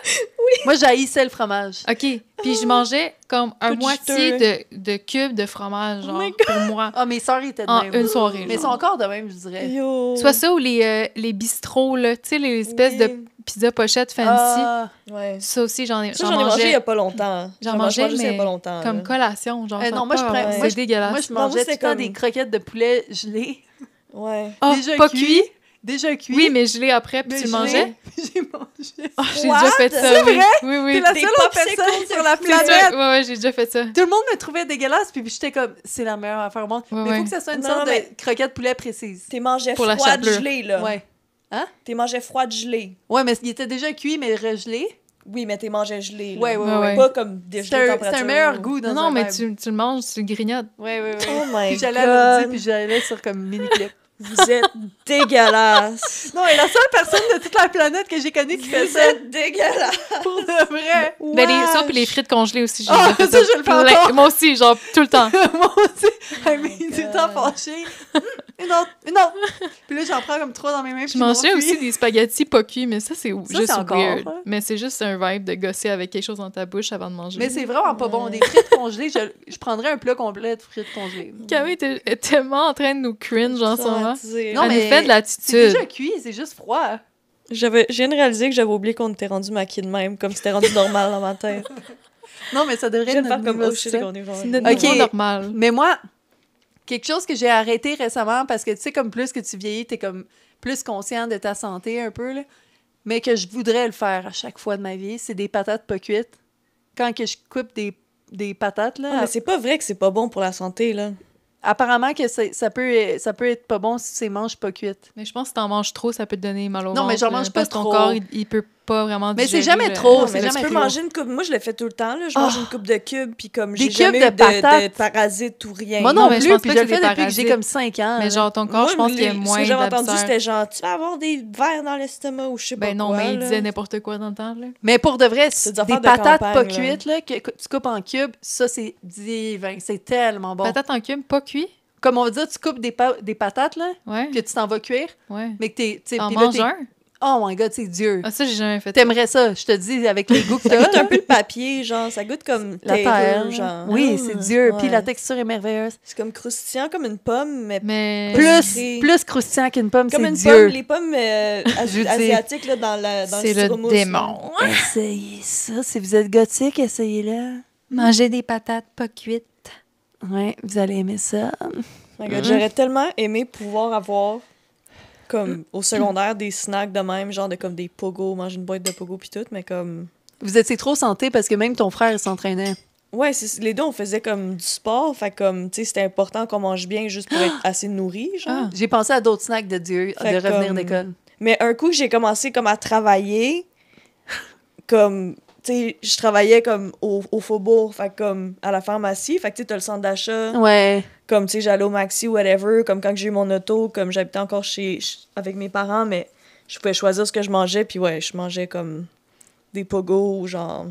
Moi, j'haïssais le fromage. OK. Puis je mangeais comme un Tout moitié de cube de fromage, genre, my God. pour moi, Ah, mes sœurs étaient de en même. une soirée. Mais ils sont genre. encore de même, je dirais. Yo. Soit ça ou les bistrots, là. Tu sais, les espèces de pizza pochette fancy. Ah, Ouais. Ça aussi, Ça, j'en ai mangé il y a pas longtemps. J'en mangeais, il y a mais pas longtemps. comme là. collation, genre. non, moi, je prends- C'est moi, je- dégueulasse. moi, je Non, moi, mangeais tout c'était le temps comme- des croquettes de poulet gelées. Ouais. Ah, déjà pas cuit? Déjà cuit. Oui, mais gelé après, puis Mais tu le gelé. mangeais? J'ai mangé. Ah, j'ai What? déjà fait ça, C'est oui. vrai? Oui, oui. T'es la Des seule autre popsicles personne sur la C'est ça. planète. Ouais, j'ai déjà fait ça. Tout le monde me trouvait dégueulasse, puis j'étais comme, c'est la meilleure affaire au monde. Ouais, mais il ouais. faut que ça soit une Non, sorte mais- de croquette poulet précise. T'es mangé Pour la froide chapelure. gelée, là. Ouais. T'es mangé froide gelée. Ouais, mais il était déjà cuit, mais regelé. Oui, mais t'es mangé gelé, là. Ouais, ouais, Ouais, ouais. Pas comme dégelé C'est un température. meilleur goût dans Non, un non, mais verre. tu le manges, tu le grignotes. Ouais, ouais, ouais. Oh my Puis j'allais à l'ordi, God. puis j'allais sur comme mini-clip. Vous êtes dégueulasse. Non, et la seule personne de toute la planète que j'ai connue qui fait Vous ça, êtes dégueulasse. pour de vrai. Ben, ça, puis les frites congelées aussi, j'ai Ah, déjà fait ça, je le fais plein. encore. Moi aussi, genre, tout le temps. Moi aussi, elle m'est my tout le temps God. fâchée. Une autre. Puis là, j'en prends comme 3 dans mes mains. Je mangeais aussi des spaghettis pas cuits, mais ça, c'est juste c'est encore, weird. hein. Mais c'est juste un vibe de gosser avec quelque chose dans ta bouche avant de manger. Mais c'est vraiment pas bon. Des frites congelées, je prendrais un plat complet de frites congelées. Camille est tellement en train de nous cringe en ce moment. Traumatisée. Non, Elle mais nous fait de C'est l'attitude. déjà cuit, c'est juste froid. Je viens de réaliser que j'avais oublié qu'on était rendu maquillé de même, comme c'était rendu normal dans ma tête. Non, mais ça Je devrait viens être de faire notre comme, niveau, oh shit, ça. qu'on est genre... C'est notre Ok. niveau normal. Mais moi, quelque chose que j'ai arrêté récemment, parce que tu sais, comme plus que tu vieillis, t'es comme plus conscient de ta santé un peu, là, mais que je voudrais le faire à chaque fois de ma vie, c'est des patates pas cuites. Quand que je coupe des patates, là, Ah, mais c'est pas vrai que c'est pas bon pour la santé, là. apparemment que ça peut être pas bon si tu les manges pas cuites. Mais je pense que si t'en manges trop, ça peut te donner mal au ventre. Non, mais j'en là, mange pas parce que ton trop. corps, il peut pas vraiment Mais c'est digérer jamais le- trop. Non, c'est mais là, jamais tu peux trop. manger une coupe. Moi, je le fais tout le temps, là. Je mange une coupe de cubes, puis comme Des j'ai jamais cubes eu de de patates. parasites ou rien. Moi Non, non mais je plus, pense puis pas je que le c'est fais des depuis que j'ai parasites. comme 5 ans. Mais là. genre, ton corps, Moi, je pense qu'il y a ce moins que j'avais entendu, d'absents. c'était genre, tu vas avoir des vers dans l'estomac ou je sais pas Ben non, quoi, mais il là. disait n'importe quoi dans le temps, là. Mais pour de vrai, C'est des des affaires de patates pas campagne, là. cuites là, que tu coupes en cubes, ça c'est divin, c'est tellement bon. Patate en cube, pas cuit? Comme on va dire, tu coupes des patates là, Ouais, que tu t'en vas cuire, ouais. mais que t'es... T'en puis là, manges un? Oh my God, c'est dur. Ah, ça, j'ai jamais fait. T'aimerais ça, je te dis, avec les goûts que Ça t'as. goûte un peu le papier, genre, ça goûte comme La terreux, terre. genre. Oui, c'est dur. Puis Ouais. la texture est merveilleuse. C'est comme croustillant comme une pomme, mais Mais... Plus croustillant qu'une pomme, comme c'est une dur. pomme, les pommes Je dis- asiatiques là, dans C'est le styromousse, démon. Essayez ça. Si vous êtes gothique, essayez-le. Manger des patates pas cuites. Ouais, vous allez aimer ça. là. My God, j'aurais tellement aimé pouvoir avoir, comme au secondaire, des snacks de même, genre de comme des pogos, manger une boîte de pogos puis tout, mais comme... Vous étiez trop santé parce que même ton frère il s'entraînait. Ouais, les deux, on faisait comme du sport, fait comme, tu sais, c'était important qu'on mange bien juste pour être assez nourri, genre. Ah. J'ai pensé à d'autres snacks de Dieu, Fait de revenir comme- d'école. Mais un coup que j'ai commencé comme à travailler, comme, tu sais, je travaillais comme au Faubourg, fait comme à la pharmacie, fait que tu sais, t'as le centre d'achat, Ouais. comme, tu sais, j'allais au Maxi, whatever, comme quand j'ai eu mon auto, comme j'habitais encore avec mes parents, mais je pouvais choisir ce que je mangeais, puis ouais, je mangeais comme des pogos, genre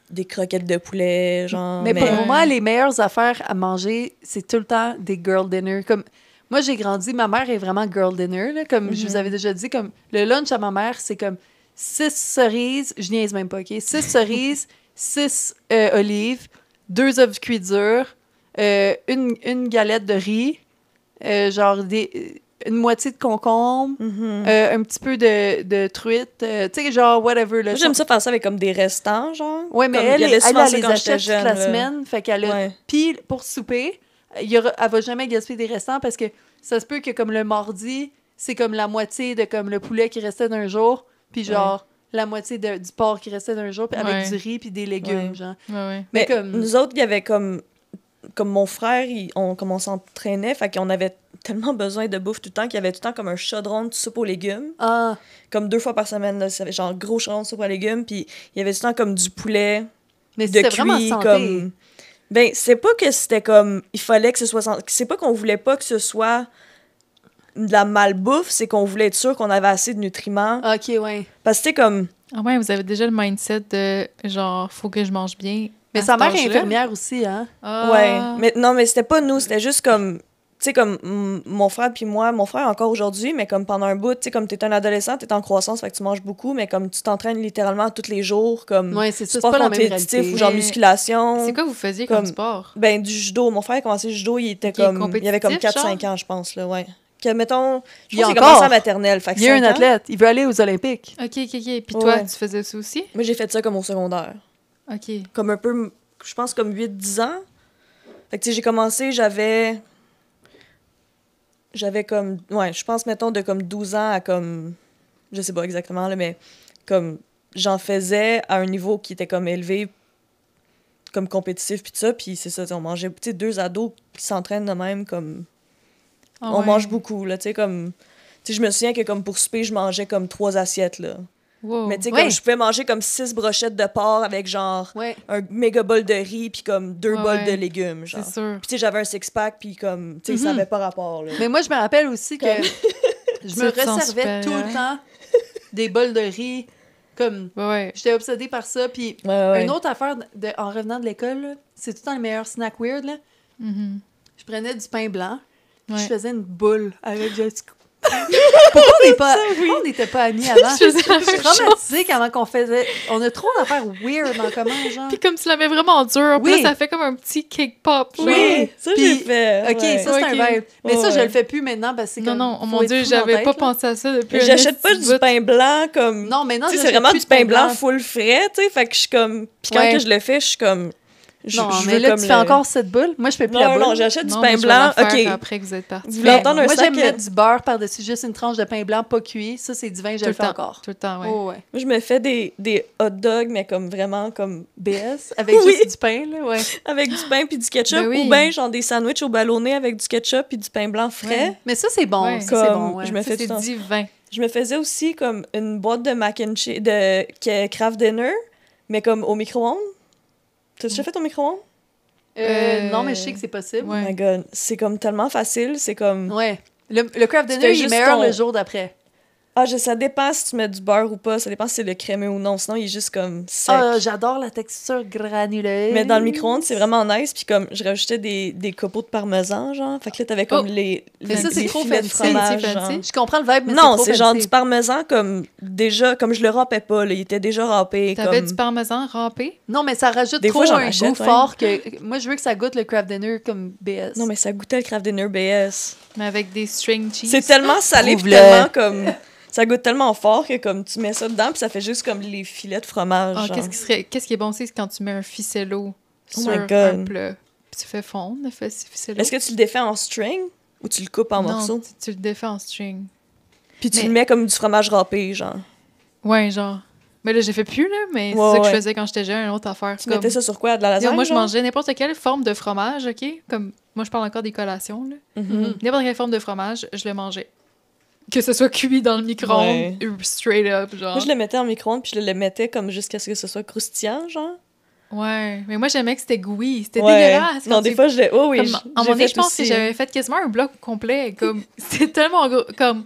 des croquettes de poulet, genre... Mais pour Ouais. moi, les meilleures affaires à manger, c'est tout le temps des girl dinner. Comme moi, j'ai grandi, ma mère est vraiment girl dinner. Là, comme je vous avais déjà dit, comme le lunch à ma mère, c'est comme 6 cerises, je niaise même pas, OK? 6 cerises, 6 olives, 2 œufs cuits durs, une galette de riz, genre une moitié de concombre, Mhm. un petit peu de truite, tu sais, genre whatever. Là, Moi, j'aime ça faire ça avec comme des restants, genre. Ouais, mais Comme, elle, il y avait elle souvent ça les quand j'étais achète toute jeune, la là. semaine. Fait qu'elle a... Ouais. Puis pour souper, elle va jamais gaspiller des restants parce que ça se peut que comme le mardi, c'est comme la moitié de comme le poulet qui restait d'un jour, puis genre la moitié du porc qui restait d'un jour, puis avec Ouais. du riz puis des légumes, Ouais. genre. Ouais, ouais. Mais comme- nous autres, il y avait comme mon frère, comme on s'entraînait, fait qu'on avait tellement besoin de bouffe tout le temps qu'il y avait tout le temps comme un chaudron de soupe aux légumes. Ah, Comme 2 fois par semaine, là, ça avait genre gros chaudron de soupe aux légumes, puis il y avait tout le temps comme du poulet mais de c'était vraiment cuit, santé. comme... Ben, c'est pas que c'était comme... Il fallait que ce soit... C'est pas qu'on voulait pas que ce soit de la malbouffe, c'est qu'on voulait être sûr qu'on avait assez de nutriments. OK, ouais. Parce que, tu sais, comme... Ah ouais, vous avez déjà le mindset de genre, faut que je mange bien. Mais à sa cet mère est âge-là. infirmière aussi, hein? Ah. Ouais. Mais non, mais c'était pas nous, c'était juste comme... sais, comme mon frère puis moi, mon frère encore aujourd'hui, mais comme pendant un bout, tu sais, comme t'es un adolescent, t'es en croissance, fait que tu manges beaucoup, mais comme tu t'entraînes littéralement tous les jours, comme Ouais, c'est ça, c'est sport pas la même compétitif réalité. ou genre Mais musculation. C'est quoi vous faisiez comme Comme- sport? Ben, du judo. Mon frère a commencé le judo, il était Ok, comme. Il avait comme compétitif, 4-5 ans, je pense, là, ouais. Que, mettons, je Il y a pense qu'il a commencé encore. à maternelle, fait que Il y a 5 un ans. athlète, il veut aller aux Olympiques. OK. Puis toi, Ouais. tu faisais ça aussi? Moi, j'ai fait ça comme au secondaire. OK. Comme un peu, je pense comme 8-10 ans. Fait que, tu sais, j'ai commencé, j'avais comme, ouais, je pense, mettons, de comme 12 ans à comme, je sais pas exactement, là, mais comme, j'en faisais à un niveau qui était comme élevé, comme compétitif, puis tout ça, puis c'est ça, tu sais, on mangeait, tu sais, 2 ados qui s'entraînent de même, comme, Ah on ouais. mange beaucoup, là, tu sais, comme, tu sais, je me souviens que comme pour souper, je mangeais comme 3 assiettes, là. Wow. Mais tu sais, Ouais. comme, je pouvais manger comme 6 brochettes de porc avec genre Ouais. un méga bol de riz, puis comme 2 Ouais, bols ouais. de légumes, genre. C'est sûr. Puis tu sais, j'avais un six-pack, puis comme, tu sais, ça Mhm. avait pas rapport, là. Mais moi, je me rappelle aussi que je me Tu te sens resservais tout le supérieur. temps des bols de riz. Comme, Ouais. j'étais obsédée par ça. Puis, Ouais, ouais. une autre affaire en revenant de l'école, là, c'est tout le temps les meilleurs snacks weird. Là. Mhm. Je prenais du pain blanc, puis Ouais. je faisais une boule avec Jessica. Pourquoi on n'était pas amis avant? Je faisais la Je suis même chose. traumatisée comment qu'on faisait. On a trop d'affaires weird en commun, genre. Puis comme tu l'avais vraiment dur, puis Oui. là, ça fait comme un petit cake pop. Genre. Oui, ça, Puis- j'ai fait. Ok, ouais. ça c'est Ok. un vibe. Mais ça, Ouais, je ouais. le fais plus maintenant parce que c'est Non, comme. non, oh faut mon être Dieu, fou dans la j'avais tête, pas là. pensé à ça depuis Mais un j'achète pas esti du bout. pain blanc comme. Non, mais non, Tu sais, c'est j'achète vraiment plus du de pain blanc full frais, tu sais. Fait que je suis comme. Puis quand Ouais. que je le fais, je suis comme. Non, je mais veux là, comme tu fais encore cette boule. Moi, je fais plus la Non, boule. non, j'achète du Non, pain mais je vais blanc. la faire Ok. après que vous êtes partis. Vous voulez entendre un Moi, sac j'aime que- mettre du beurre par-dessus juste une tranche de pain blanc pas cuit. Ça, c'est divin, je Tout le le fais temps. encore. Tout le temps, ouais. Oh, ouais. Moi, je me fais des hot dogs, mais comme vraiment comme. BS, avec Oui. juste du pain, là, ouais. Avec du pain puis du ketchup. Ben oui. Ou bien, genre des sandwichs au ballonné avec du ketchup puis du pain blanc frais. Ouais. Mais ça, c'est bon. Ouais. Ça, c'est Comme, bon, ouais. je me Ça, fais tout c'est le temps. divin. Je me faisais aussi comme une boîte de mac and cheese, Kraft Dinner, mais comme au micro-ondes. T'as déjà fait au micro-ondes? Non, mais je sais que c'est possible. Oh Ouais. my god, c'est comme tellement facile, c'est comme... Ouais. Le craft Tu dinner, fais il est juste meilleur ton- le jour d'après. Ah, ça dépend si tu mets du beurre ou pas, ça dépend si c'est le crémeux ou non, sinon il est juste comme sec. Ah, j'adore la texture granuleuse. Mais dans le micro-ondes, c'est vraiment nice, puis comme je rajoutais des copeaux de parmesan, genre, fait que là t'avais comme Oh! Mais ça, c'est les trop filets de fancy, fromage, fancy. genre. Je comprends le vibe, mais Non, c'est c'est trop genre fancy. du parmesan comme déjà, comme je le râpais pas, là, il était déjà râpé. T'avais comme... du parmesan râpé? Non, mais ça rajoute Des trop fois, j'en un achète, goût ouais. fort que... Moi, je veux que ça goûte le craft dinner comme BS. Non, mais ça goûtait le Kraft Dinner BS. Mais avec des string cheese. C'est tellement salé puis Trouve-le. tellement comme... Ça goûte tellement fort que comme tu mets ça dedans puis ça fait juste comme les filets de fromage. Ah, genre. qu'est-ce qui est bon aussi, c'est quand tu mets un ficello Oh sur my un God. plat. Puis tu fais fondre le ficello. Est-ce que tu le défais en string ou tu le coupes en Non, morceaux? tu le défais en string. Puis tu mais- le mets comme du fromage râpé, genre. Ouais, genre. Mais là, j'ai fait plus, là, mais c'est Ouais, ça que ouais. je faisais quand j'étais jeune, une autre affaire. Tu mettais ça sur quoi? De la Yo, lasagne, moi, je genre? mangeais n'importe quelle forme de fromage, OK? Comme, moi, je parle encore des collations, là. Mhm. N'importe quelle forme de fromage, je le mangeais. Que ce soit cuit dans le micro-ondes, straight up, genre. Moi, je le mettais en micro-ondes puis je le mettais comme jusqu'à ce que ce soit croustillant, genre. Ouais, mais moi, j'aimais que c'était gooey. C'était Ouais. dégueulasse. Non, quand des tu- fois, je l'ai... Oh oui, comme, j'ai à un moment donné, fait je pense aussi. que j'avais fait quasiment un bloc complet. Comme, c'était tellement gros. Comme,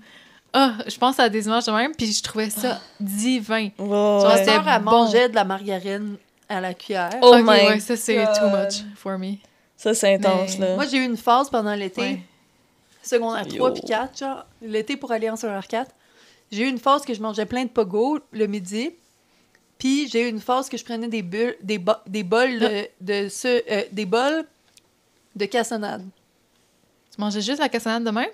je pense à des images de même, puis je trouvais ça divin. Ouais, Genre, ouais. c'était Ma sœur, elle bon. mangeait de la margarine à la cuillère. Oh Ok, my ouais, ça, c'est God. too much for me. Ça, c'est intense, Mais- là. Moi, j'ai eu une phase pendant l'été, Ouais. secondaire Yo. 3 puis 4, genre, l'été pour aller en secondaire 4. J'ai eu une phase que je mangeais plein de pogo le midi. Puis j'ai eu une phase que je prenais des bulles, des bols des bols de cassonade. Tu mangeais juste la cassonade de même?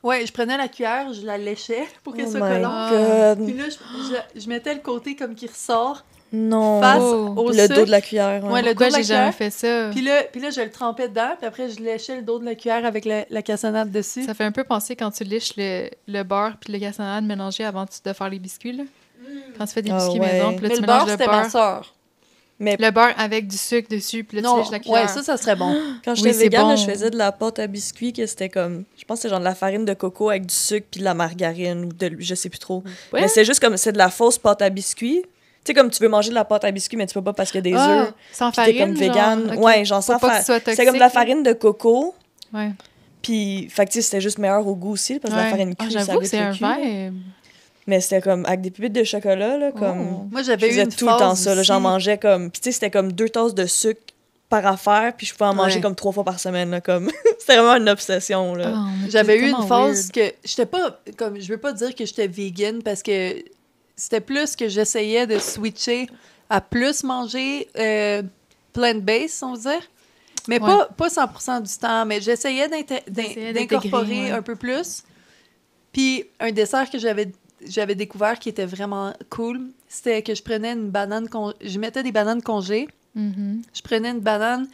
Ouais, je prenais la cuillère, je la léchais pour qu'elle Oh soit my collante. Puis God. là, je mettais le côté comme qui ressort Non. face Oh. au Le sucre. dos de la cuillère. Ouais, le dos Pourquoi de la j'ai jamais cuillère. fait ça? Puis là, je le trempais dedans, puis après, je léchais le dos de la cuillère avec la cassonade dessus. Ça fait un peu penser quand tu liches le beurre puis le cassonade mélangé avant de faire les biscuits, là. Quand tu fais des Ah biscuits ouais. maison, puis là, Mais tu le mélanges beurre, le c'était ma beurre. sœur. Mais Le beurre avec du sucre dessus, puis là, tu Non, liches la cuillère. ouais, ça serait bon. quand j'étais Oui, c'est végane, là, bon. je faisais de la pâte à biscuits que c'était comme... Je pense que c'est genre de la farine de coco avec du sucre puis de la margarine ou de... Je sais plus trop. Ouais. Mais c'est juste comme... C'est de la fausse pâte à biscuits. Tu sais, comme tu veux manger de la pâte à biscuits, mais tu peux pas parce qu'il y a des Ah, œufs. sans Puis t'es farine, comme végane. genre? Ok. Ouais, genre Faut sans pas que farine. ce soit C'est comme de la toxique, là. farine de coco. Ouais. Puis, fait que tu sais, c'était juste meilleur au goût aussi, parce que la Ouais. farine Ah, crue, ça j'avoue que goûte c'est le un cul, là. vibe. Mais c'était comme avec des pépites de chocolat, là, comme... Oh. Moi, Je j'avais eu faisais une tout le temps phase ça, là, j'en aussi. mangeais comme... Puis tu sais, c'était comme 2 tasses de sucre par affaire, puis je pouvais en manger Ouais. comme 3 fois par semaine, là, comme... C'était vraiment une obsession, là. Ah, on était J'avais eu tellement une phase weird. que j'étais pas comme je veux pas dire que j'étais vegan parce que c'était plus que j'essayais de switcher à plus manger plant-based, on va dire. Mais Ouais. pas 100% du temps, mais j'essayais D'essayer d'incorporer d'intégrer, ouais. un peu plus. Puis un dessert que j'avais découvert qui était vraiment cool, c'était que je prenais une banane je mettais des bananes congées, Mhm. je prenais une banane,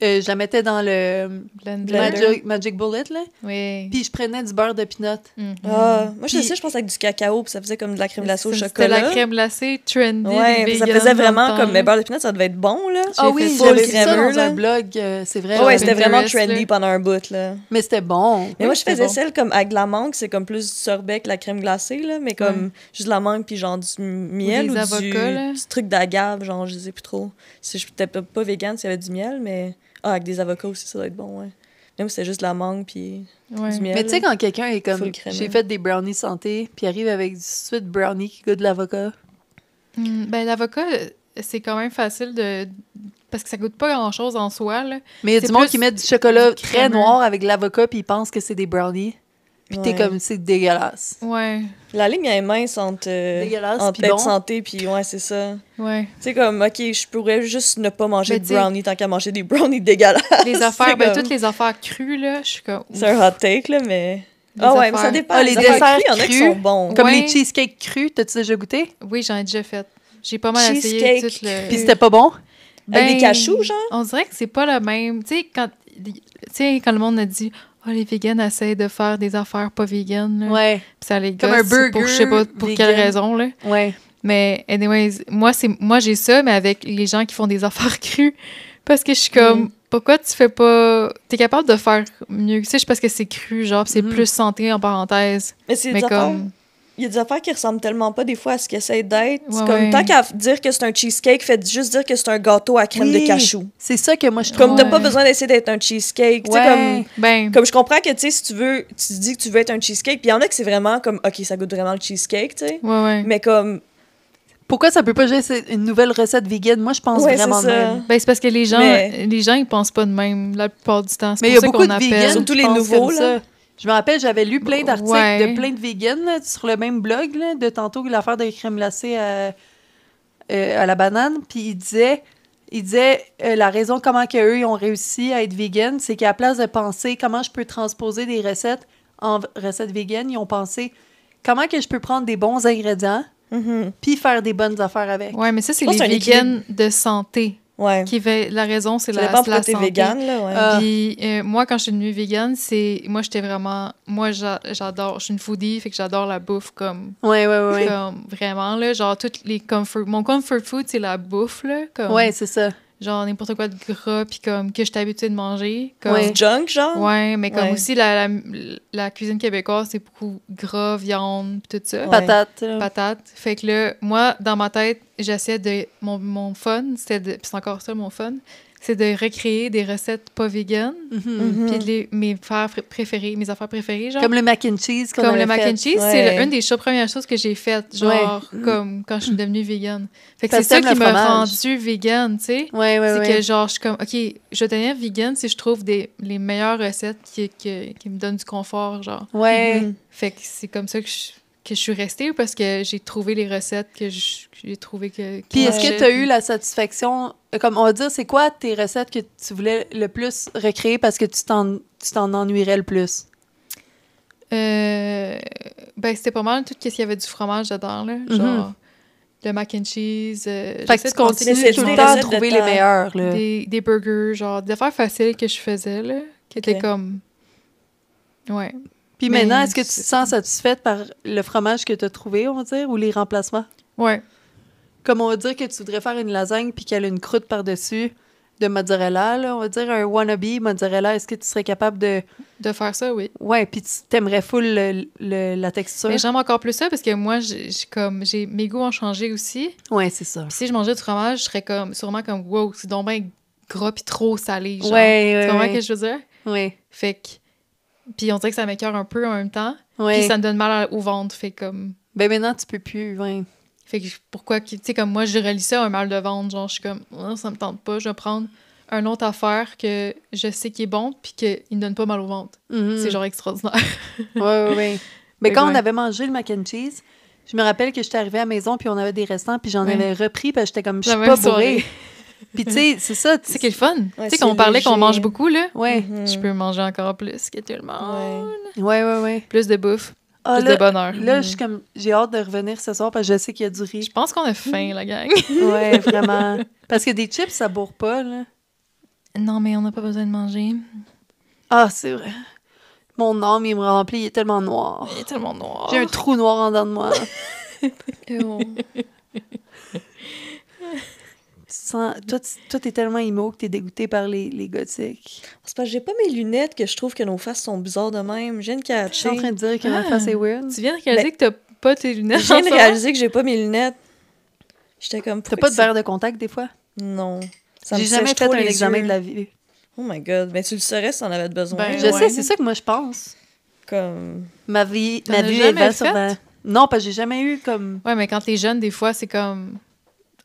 je la mettais dans le Blender. Magic Bullet là, Oui. puis je prenais du beurre de peanut. Mhm. Ah, moi, je Puis- sais, je pense avec du cacao, puis ça faisait comme de la crème glacée au C'était chocolat. la crème glacée trendy. Ouais, des puis ça vegans faisait dans vraiment le comme... temps, Mais là. beurre de pinot, ça devait être bon, là. Ah J'ai oui, fait j'avais full vu ça crémeux, dans un là. blog, c'est vrai. Ouais, ouais. c'était vraiment Pinterest, trendy là. pendant un bout, là. Mais c'était bon. Mais moi, je c'était faisais bon. celle comme avec de la mangue, c'est comme plus du sorbet que la crème glacée, là, mais comme juste de la mangue puis genre du miel des ou avocats, là. du truc d'agave, genre, je sais plus trop. Si je n'étais pas végane s'il y avait du miel, mais... Ah, avec des avocats aussi, ça doit être bon, ouais. Même si c'était juste de la mangue puis Ouais. du miel. Mais tu sais, là. quand quelqu'un est comme, Full crémeux. j'ai fait des brownies santé, puis arrive avec du sweet brownie qui goûte de l'avocat. Ben, l'avocat, c'est quand même facile de... Parce que ça goûte pas grand-chose en soi, là. Mais il y a C'est du monde plus qui met du chocolat du très crémeux. noir avec de l'avocat, puis ils pensent que c'est des brownies. Puis t'es Ouais. comme, c'est dégueulasse. Ouais, La ligne est mince entre, Dégueulasse, entre puis être bon. santé puis ouais, c'est ça. ouais. Tu sais, comme, OK, je pourrais juste ne pas manger Mais de tu sais- brownie tant qu'à manger des brownies dégueulasses. Les affaires, C'est ben, comme- toutes les affaires crues, là, je suis comme... C'est un hot take, là, mais... Les Ah ouais, mais ça affaires- dépend. Ah, les affaires desserts crues, il y en a qui crus, sont bons. Comme Ouais. les cheesecakes crus, t'as-tu déjà goûté? Oui, j'en ai déjà fait. J'ai pas mal essayé Cheesecake tout le... Puis c'était pas bon? Avec des Ben, cachous, genre? On dirait que c'est pas le même. Tu sais, quand le monde a dit « Oh, les vegans essayent de faire des affaires pas vegan. » là. Ouais, Puis ça les Comme gosse un burger pour je sais pas pour vegan. quelle raison, là. ouais. Mais anyways, moi j'ai ça, mais avec les gens qui font des affaires crues. Parce que je suis comme, pourquoi tu fais pas... T'es capable de faire mieux que ça, parce que c'est cru, genre, pis c'est Mhm. plus santé en parenthèse. Mais c'est Mais des affaires... comme... Il y a des affaires qui ressemblent tellement pas des fois à ce qu'ils essayent d'être. C'est Ouais, comme, ouais. tant qu'à dire que c'est un cheesecake, faites juste dire que c'est un gâteau à crème Oui. de cachou. C'est ça que moi je trouve. Comme t'as pas Ouais. besoin d'essayer d'être un cheesecake. Tu sais, Ouais. Ben, comme je comprends que, tu sais, si tu veux, tu te dis que tu veux être un cheesecake, puis il y en a que c'est vraiment comme, OK, ça goûte vraiment le cheesecake, tu sais. ouais. Mais comme, Pourquoi ça peut pas juste être une nouvelle recette vegan? Moi, je pense ouais, vraiment c'est de ça. même. Ben, c'est parce que les Mais- gens, ils pensent pas de même la plupart du temps. C'est Mais il y pour a ça beaucoup qu'on de appelle... vegans Surtout qui les pensent nouveaux, comme là. ça. Je me rappelle, j'avais lu plein d'articles Ouais. de plein de vegans là, sur le même blog là, de tantôt l'affaire de crème glacée à la banane. Puis il disait la raison comment que eux ils ont réussi à être vegan, c'est qu'à la place de penser comment je peux transposer des recettes en recettes vegan, ils ont pensé comment que je peux prendre des bons ingrédients Mhm. puis faire des bonnes affaires avec. Ouais, mais ça, c'est Je pense les que c'est un vegans de santé. Ouais. La raison, c'est Ça la, dépend c'est la pourquoi t'es santé. vegan, là, ouais. Ah. Puis moi, quand je suis devenue vegan, moi, j'étais vraiment... Moi, j'adore... Je suis une foodie, fait que j'adore la bouffe comme Ouais. comme vraiment, là. Genre, toutes les comfort... Mon comfort food, c'est la bouffe, là. Comme, Ouais, c'est ça. genre, n'importe quoi de gras, puis comme que je suis habituée de manger. Comme, Ouais. Du junk, genre? Ouais, mais comme Ouais. aussi, la cuisine québécoise, c'est beaucoup gras, viande, puis tout ça. Ouais. Patate. là. Patates. Fait que là, moi, dans ma tête, j'essaie de... Mon fun, c'était de... Puis c'est encore ça, mon fun, c'est de recréer des recettes pas véganes, Mhm. Mhm. puis mes affaires préférées, genre. Comme le mac and cheese qu'on Comme le avait mac fait. and cheese, Ouais. c'est une des premières choses que j'ai faites, genre, Ouais. comme quand je suis devenue végane. Fait que Parce c'est ça que t'aimes qui le m'a fromage. rendue végane, tu sais. Ouais. C'est que, genre, je suis comme, OK, je vais devenir végane si je trouve les meilleures recettes qui me donnent du confort, genre. Ouais. Mhm. Fait que c'est comme ça que je suis restée, parce que j'ai trouvé les recettes que j'ai trouvé que... Puis qui est-ce que marchaient, tu as eu puis- la satisfaction, comme on va dire, c'est quoi tes recettes que tu voulais le plus recréer parce que tu t'en ennuierais le plus? Ben, c'était pas mal tout ce qu'il y avait du fromage dedans, là. Mhm. Genre, le mac and cheese. Fait que j'essaie tu de penser continues c'est tout des le temps à recettes de trouver les ta- meilleurs, là. des burgers, genre, des affaires faciles que je faisais, là, qui étaient Ok. comme... Ouais. Puis Mais maintenant, est-ce que tu te c'est sens satisfaite par le fromage que tu as trouvé, on va dire, ou les remplacements? Ouais. Comme on va dire que tu voudrais faire une lasagne puis qu'elle a une croûte par-dessus de mozzarella, là, on va dire un wannabe mozzarella, est-ce que tu serais capable de... De faire ça, oui. Ouais, puis tu t'aimerais full la texture? Mais j'aime encore plus ça, parce que moi, mes goûts ont changé aussi. Ouais, c'est ça. Puis si je mangeais du fromage, je serais sûrement comme, wow, c'est donc bien gras pis trop salé, genre. Ouais, Tu comprends ouais, ce que je veux dire? ouais. Fait que... Puis on dirait que ça m'écoeure un peu en même temps. Ouais. Puis ça me donne mal au ventre, fait comme... Ben maintenant, tu peux plus, ouais. Fait que pourquoi... Tu sais, comme moi, je relis ça à un mal de ventre, genre, je suis comme, oh, ça me tente pas, je vais prendre un autre affaire que je sais qu'il est bon puis qu'il ne donne pas mal au ventre. C'est genre extraordinaire. Ouais. Mais Fait quand que on ouais. avait mangé le mac and cheese, je me rappelle que j'étais arrivée à la maison puis on avait des restants puis j'en Ouais. avais repris parce que j'étais comme, je La suis même pas bourrée. soirée. Puis tu sais, c'est ça. C'est qui est le fun. Ouais, Tu sais, qu'on c'est parlait qu'on léger. mange beaucoup, là. Ouais. Mhm. Je peux manger encore plus que tout le monde. Ouais. Plus de bouffe, Ah, plus là, de bonheur. là, je suis comme, j'ai hâte de revenir ce soir parce que je sais qu'il y a du riz. Je pense qu'on a faim, la gang. Ouais, vraiment. Parce que des chips, ça bourre pas, là. Non, mais on n'a pas besoin de manger. Ah, c'est vrai. Mon âme, il me remplit, il est tellement noir. Il est tellement noir. J'ai un trou noir en dedans de moi. Toi, t'es tellement emo que t'es dégoûté par les gothiques. C'est parce que j'ai pas mes lunettes que je trouve que nos faces sont bizarres de même. Je viens de Je suis catcher. en train de dire que ma Ah. face est weird. Tu viens de réaliser que t'as pas tes lunettes. Je viens en de ce moment? réaliser que j'ai pas mes lunettes. J'étais comme... T'as pourquoi pas de verre de contact, des fois? Non. Ça me J'ai jamais sèche fait trop un les examen yeux. de la vie. Oh my God. Mais tu le saurais si t'en avais besoin. Ben, Je ouais. sais, c'est ça que moi, je pense. Comme... Ma vie T'en as est jamais 20 sur fait? 20. Non, parce que j'ai jamais eu comme... Ouais, mais quand t'es jeune, des fois, c'est comme...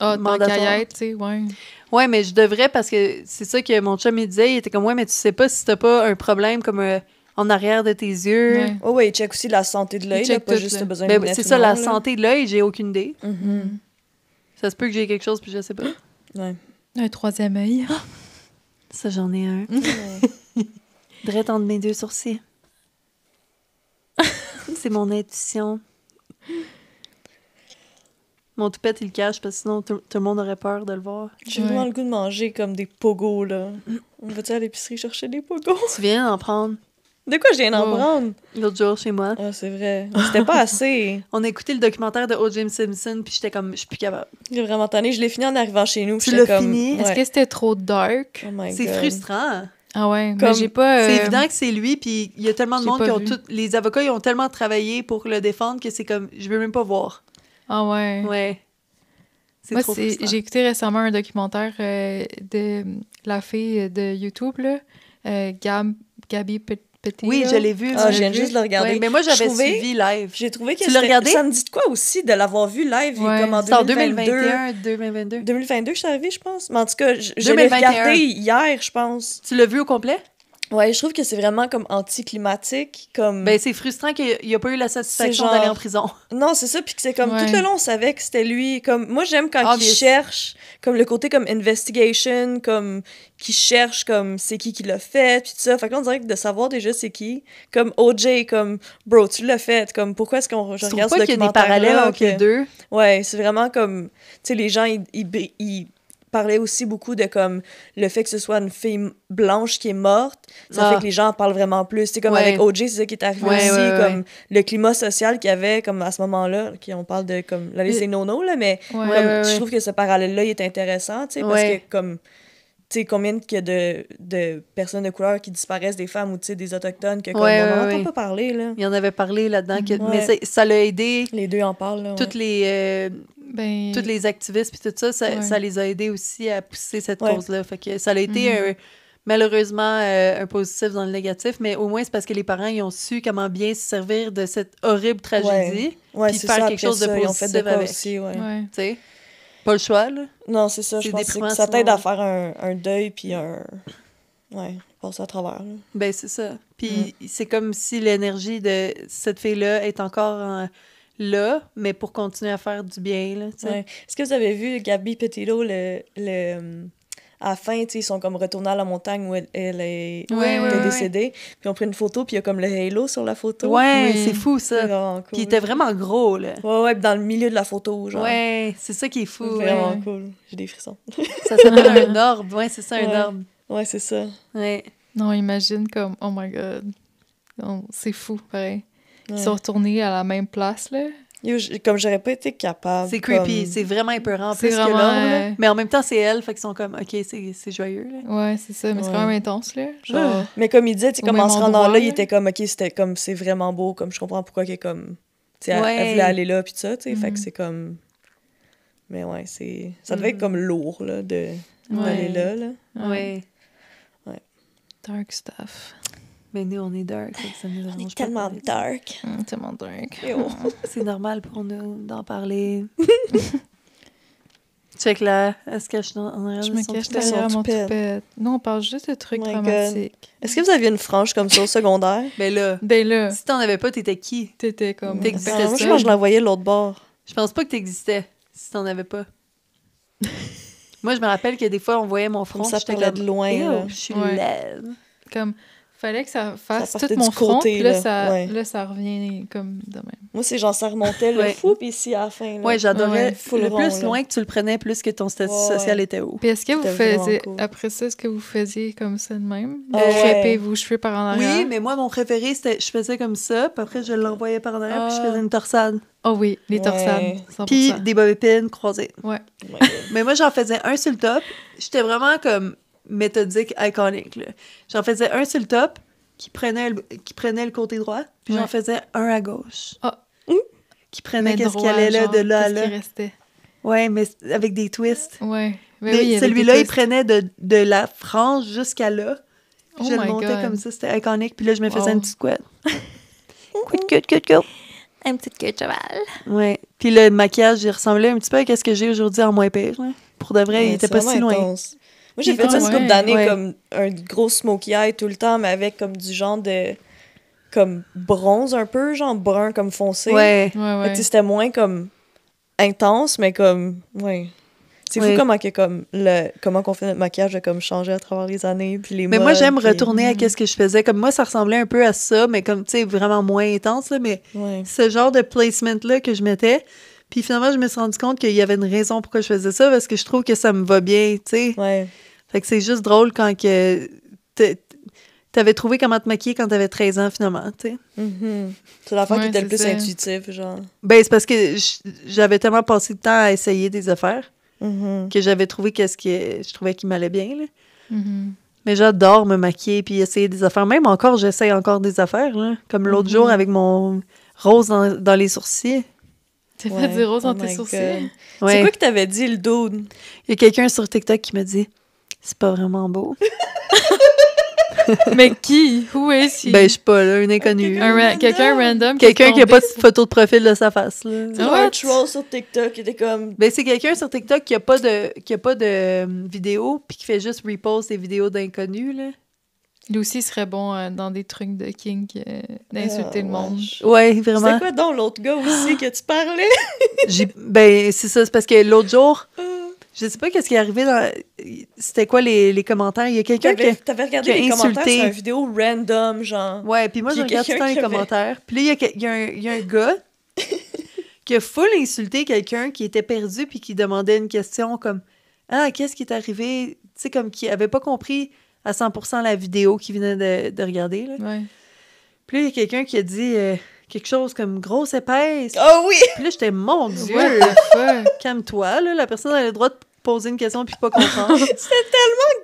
Ah, tant Mandatoire. qu'à y être, tu sais, ouais. Ouais, mais je devrais parce que c'est ça que mon chum, il disait. Il était comme, ouais, mais tu sais pas si t'as pas un problème comme en arrière de tes yeux. Ouais. Oh ouais, il check aussi la santé de l'œil, Il là, check pas tout, juste là. t'as besoin de Ben, lunettes c'est ou ça, non, la là. santé de l'œil, j'ai aucune idée. Mhm. Ça se peut que j'ai quelque chose, puis je sais pas. Ouais. Un troisième œil. Ça, j'en ai un. Drette entre mes deux sourcils. C'est mon intuition. Mon toupette, il le cache parce que sinon tout le monde aurait peur de le voir. J'ai Ouais. vraiment le goût de manger comme des pogos, là. On va-tu à l'épicerie chercher des pogos? Tu viens d'en prendre De quoi je viens d'en Oh. prendre? l'autre jour chez moi. Ah, c'est vrai. C'était pas assez. On a écouté le documentaire de O.J. Simpson, puis j'étais comme, je suis plus capable. J'ai vraiment tanné. Je l'ai fini en arrivant chez nous. Tu j'étais l'as comme, fini? ouais. Est-ce que c'était trop dark? Oh my C'est God. frustrant. Ah ouais, mais Comme- j'ai pas... C'est évident que c'est lui, puis il y a tellement de j'ai monde pas qui ont vu. tout... Les avocats, ils ont tellement travaillé pour le défendre que c'est comme, je veux même pas voir. Ah ouais. Ouais. C'est Moi, trop frustrant. j'ai écouté récemment un documentaire de la fille de YouTube, là, Gabi Petit. Oui, je l'ai vu. Ah, tu je viens l'as juste vu? de le regarder. Ouais, mais moi, j'avais Je trouvais- suivi live. J'ai trouvé que Tu l'as regardé? ça me dit de quoi aussi de l'avoir vu live il est Ouais. comme en C'est en 2022. 2021, 2022. 2022, je suis arrivée, je pense. Mais en tout cas, je l'ai 2021. regardé hier, je pense. Tu l'as vu au complet? Ouais, je trouve que c'est vraiment comme anticlimatique. Comme... Ben, c'est frustrant qu'il n'y a pas eu la satisfaction genre- d'aller en prison. Non, c'est ça, puis que c'est comme Ouais. tout le long, on savait que c'était lui. Comme moi, j'aime quand il Obvious. cherche, comme le côté comme investigation, comme qui cherche, comme c'est qui l'a fait, puis tout ça. Fait que là, on dirait que de savoir déjà c'est qui, comme OJ, comme bro, tu l'as fait, comme pourquoi est-ce qu'on je Je trouve regarde pas ce qu'il y a des documentaire parallèles entre les deux. Ouais, c'est vraiment comme, tu sais, les gens ils parlaient aussi beaucoup de comme le fait que ce soit une fille blanche qui est morte, ça Ah. fait que les gens en parlent vraiment plus. C'est comme Ouais. avec OJ, c'est ça qui est arrivé Ouais, aussi, ouais, comme le climat social qu'il y avait comme à ce moment-là, qui on parle de comme la liste des nonos là, mais Ouais. comme, ouais, je ouais. trouve que ce parallèle-là il est intéressant, tu sais, parce Ouais. que comme tu sais, combien qu'il y a de personnes de couleur qui disparaissent, des femmes ou tu sais, des autochtones que comme Ouais, on ouais, n'en entend ouais. pas parler là. Il y en avait parlé là-dedans. Ouais. Mais ça l'a aidé. Les deux en parlent là. Toutes Ben, toutes les activistes puis tout ça, Ouais. ça les a aidés aussi à pousser cette Ouais. cause-là. Fait que ça a été malheureusement un positif dans le négatif, mais au moins c'est parce que les parents ils ont su comment bien se servir de cette horrible tragédie. Ouais, puis c'est faire ça, quelque après chose de ça, ils ont fait positif quoi avec. aussi, ouais. ouais. Tu sais, pas le choix là. Non, c'est ça, je C'est pense que déprimant, ça t'aide sinon. à faire un deuil puis un ouais, passer à travers. Là. Ben c'est ça. Puis c'est comme si l'énergie de cette fille-là est encore là, mais pour continuer à faire du bien là. Tu sais. Ouais. Est-ce que vous avez vu Gabi Petito à la fin, tu sais, ils sont comme retournés à la montagne où elle Ouais, était ouais. décédée. Puis ils ont pris une photo, puis il y a comme le halo sur la photo. Ouais, Oui. c'est fou C'est ça. vraiment cool. Puis il était vraiment gros là. Ouais, puis dans le milieu de la photo, genre. Ouais, c'est ça qui est fou. C'est ouais. vraiment cool. J'ai des frissons. Ça s'appelle un orbe. Ouais, c'est ça, un Ouais. orbe. Ouais, c'est ça. Ouais. Non, imagine comme, oh my god. Non, c'est fou, pareil. Ils Ouais. sont retournés à la même place, là. Yo, comme j'aurais pas été capable. C'est creepy, comme- c'est vraiment épeurant en C'est plus que vraiment, l'orbe. là. euh, Mais en même temps, c'est elle, fait qu'ils sont comme, OK, c'est joyeux. Là. Ouais, c'est ça, mais c'est Ouais. quand même intense, là. Genre, Mais comme il disait, tu sais, Au comme même en se rendant endroit, là, il là. était comme, OK, c'était comme, c'est vraiment beau, comme je comprends pourquoi qu'elle est comme, tu sais, elle Ouais. voulait aller là, puis tout ça, tu sais, fait Mhm. que c'est comme, mais ouais, ça devait être comme lourd, là, d'aller Ouais. là, là. Ouais. dark stuff. Mais nous, on est dark, fait que ça nous On arrange est pas tellement de parler. dark. Tellement dark. Yo. C'est normal pour nous d'en parler. Check là, elle se cache en arrière Je de me son cache toupette. derrière mon toupette. toupette. Non, on parle juste de trucs Oh my dramatiques. Est-ce que vous aviez une frange comme ça au secondaire? Ben là, Ben là, si t'en avais pas, t'étais qui? t'étais comme... T'existais Ah, moi, je seule. pense que je l'envoyais de l'autre bord. Je pense pas que t'existais si t'en avais pas. Moi, je me rappelle que des fois, on voyait mon front, Comme ça j'étais parlait comme... de loin, Ew, là. je suis Ouais. laide. Comme, fallait que ça fasse partait tout mon du côté, front, puis là, là. ça, Ouais. là, ça revient comme de même. Moi, c'est genre, ça remontait le Ouais. fou, puis ici, à la fin. Là. Ouais, j'adorais. Ouais, full Le rond, plus là. loin que tu le prenais, plus que ton statut Ouais, social ouais. était haut. Puis est-ce que vous C'était vraiment faisiez, cool. après ça, est-ce que vous faisiez comme ça de même? Ah ouais. Crêper vos cheveux par en arrière? Oui, mais moi, mon préféré, c'était... Je faisais comme ça, puis après, je l'envoyais par en arrière, puis je Ah. faisais une torsade. Oh oui, les Ouais. torsades, 100%. Puis des bobépines croisées. Ouais. Oh my God. Mais moi, j'en faisais un sur le top. J'étais vraiment comme méthodique, iconique. Là. J'en faisais un sur le top qui prenait le côté droit, puis Ouais. j'en faisais un à gauche. Ah. Qui prenait Mais qu'est-ce qui droit, allait là, genre, de là à qu'est-ce là. qui restait? Ouais, mais avec des twists. Ouais. Mais Mais oui, avec celui-là, des il twists. prenait de la frange jusqu'à là. Puis Oh je le my montais God. comme ça, c'était iconique. Puis là, je me faisais Wow. une petite couette. Couette. Un petit queue de cheval. Ouais. Puis le maquillage, il ressemblait un petit peu à ce que j'ai aujourd'hui en moins pire. Là. Pour de vrai, il Ouais, était c'est pas vraiment si loin. intense. Moi, j'ai Il fait était ça pas une loin. couple d'années, Ouais. comme un gros smokey eye tout le temps, mais avec comme du genre de... comme bronze un peu, genre brun comme foncé. Ouais. Ouais, Fait que, ouais. tu sais, c'était moins comme intense, mais comme... Ouais. C'est Ouais. fou comment qu'on fait notre maquillage a comme changé à travers les années, puis les Mais moi, modes, j'aime puis- retourner à ce que je faisais. Comme moi, ça ressemblait un peu à ça, mais comme, tu sais, vraiment moins intense, là, mais Ouais. ce genre de placement-là que je mettais. Puis finalement, je me suis rendu compte qu'il y avait une raison pourquoi je faisais ça, parce que je trouve que ça me va bien, tu sais. Ouais. Fait que c'est juste drôle quand que t'avais trouvé comment te maquiller quand t'avais 13 ans, finalement, tu sais. Mhm. C'est l'affaire Ouais, qui était le c'est plus ça. intuitif, genre. Ben, c'est parce que j'avais tellement passé de temps à essayer des affaires Mhm. que j'avais trouvé qu'est-ce que je trouvais qui m'allait bien, là. Mhm. Mais j'adore me maquiller puis essayer des affaires. Même encore, j'essaye encore des affaires, là. Comme l'autre jour avec mon rose dans les sourcils. T'as Ouais. fait du rose dans Oh tes my sourcils? God. C'est Ouais. quoi que t'avais dit, le dude? Il y a quelqu'un sur TikTok qui me dit « C'est pas vraiment beau. Mais qui? Who is he? Ben, je sais pas, là, une inconnue. Quelqu'un random. Quelqu'un qui a pas de tombé photo de profil de sa face, là. C'est What? un troll sur TikTok qui était comme... Ben, c'est quelqu'un sur TikTok qui a pas de vidéo puis qui fait juste repost des vidéos d'inconnus, là. Lui aussi serait bon dans des trucs de kink, d'insulter le monde. wesh. Ouais, C'était vraiment. quoi donc l'autre gars aussi que tu parlais? Ben, c'est ça, c'est parce que l'autre jour, je sais pas qu'est-ce qui est arrivé dans... C'était quoi les commentaires? Il y a quelqu'un qui... T'avais regardé qui a les commentaires insulté. sur une vidéo random, genre. Ouais, puis moi, je Puis regarde tout le temps les quelqu'un qui avait- commentaires. Puis là, il y a un gars qui a full insulté quelqu'un qui était perdu puis qui demandait une question comme « Ah, qu'est-ce qui est arrivé? » Tu sais, comme qui avait pas compris à 100% la vidéo qu'il venait de regarder, là. Ouais. Puis là, il y a quelqu'un qui a dit quelque chose comme « grosse épaisse ». Oh oui! Puis là, j'étais « Mon Dieu! What the fuck? Calme-toi, là. La personne a le droit de poser une question puis pas comprendre. »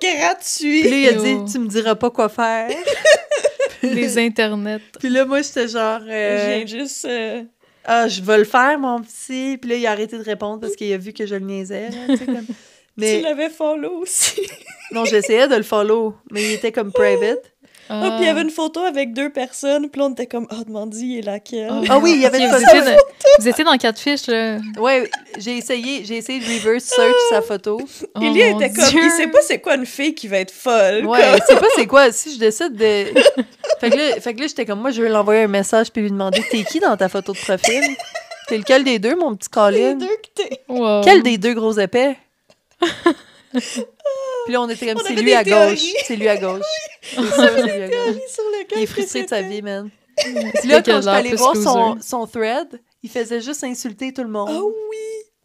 Gratuit! Puis là, il a Yo. dit « Tu me diras pas quoi faire. » Les internets. Puis là, moi, j'étais genre... Je viens juste... Ah, je vais le faire, mon petit. Puis là, il a arrêté de répondre parce qu'il a vu que je le niaisais. Là, tu sais, comme... Mais Tu l'avais follow aussi. non, j'essayais de le follow, mais il était comme private. Ah, puis il y avait une photo avec 2 personnes, puis là, on était comme, oh, demande il est laquelle? Ah oui, il y avait une vous, photo. vous étiez dans Catfish, là. Ouais, j'ai essayé de reverse search sa photo. Oh, Elia mon était comme, Dieu. il sait pas c'est quoi une fille qui va être folle. Ouais, comme. c'est pas c'est quoi. Si je décide de... Fait que là, j'étais comme, moi, je vais lui envoyer un message puis lui demander, t'es qui dans ta photo de profil? T'es lequel des deux, mon petit Les Colin? deux que t'es. Wow. Quel des deux gros épais? Puis là, on était comme, On c'est avait lui des à théories. gauche. C'est lui à gauche. C'est sûr, c'est lui à gauche. Sur lequel Il est frustré de sa t'étais. vie, man. C'est Puis là, lequel quand je suis l'air allée plus voir loser? son thread, il faisait juste insulter tout le monde. Oh oui!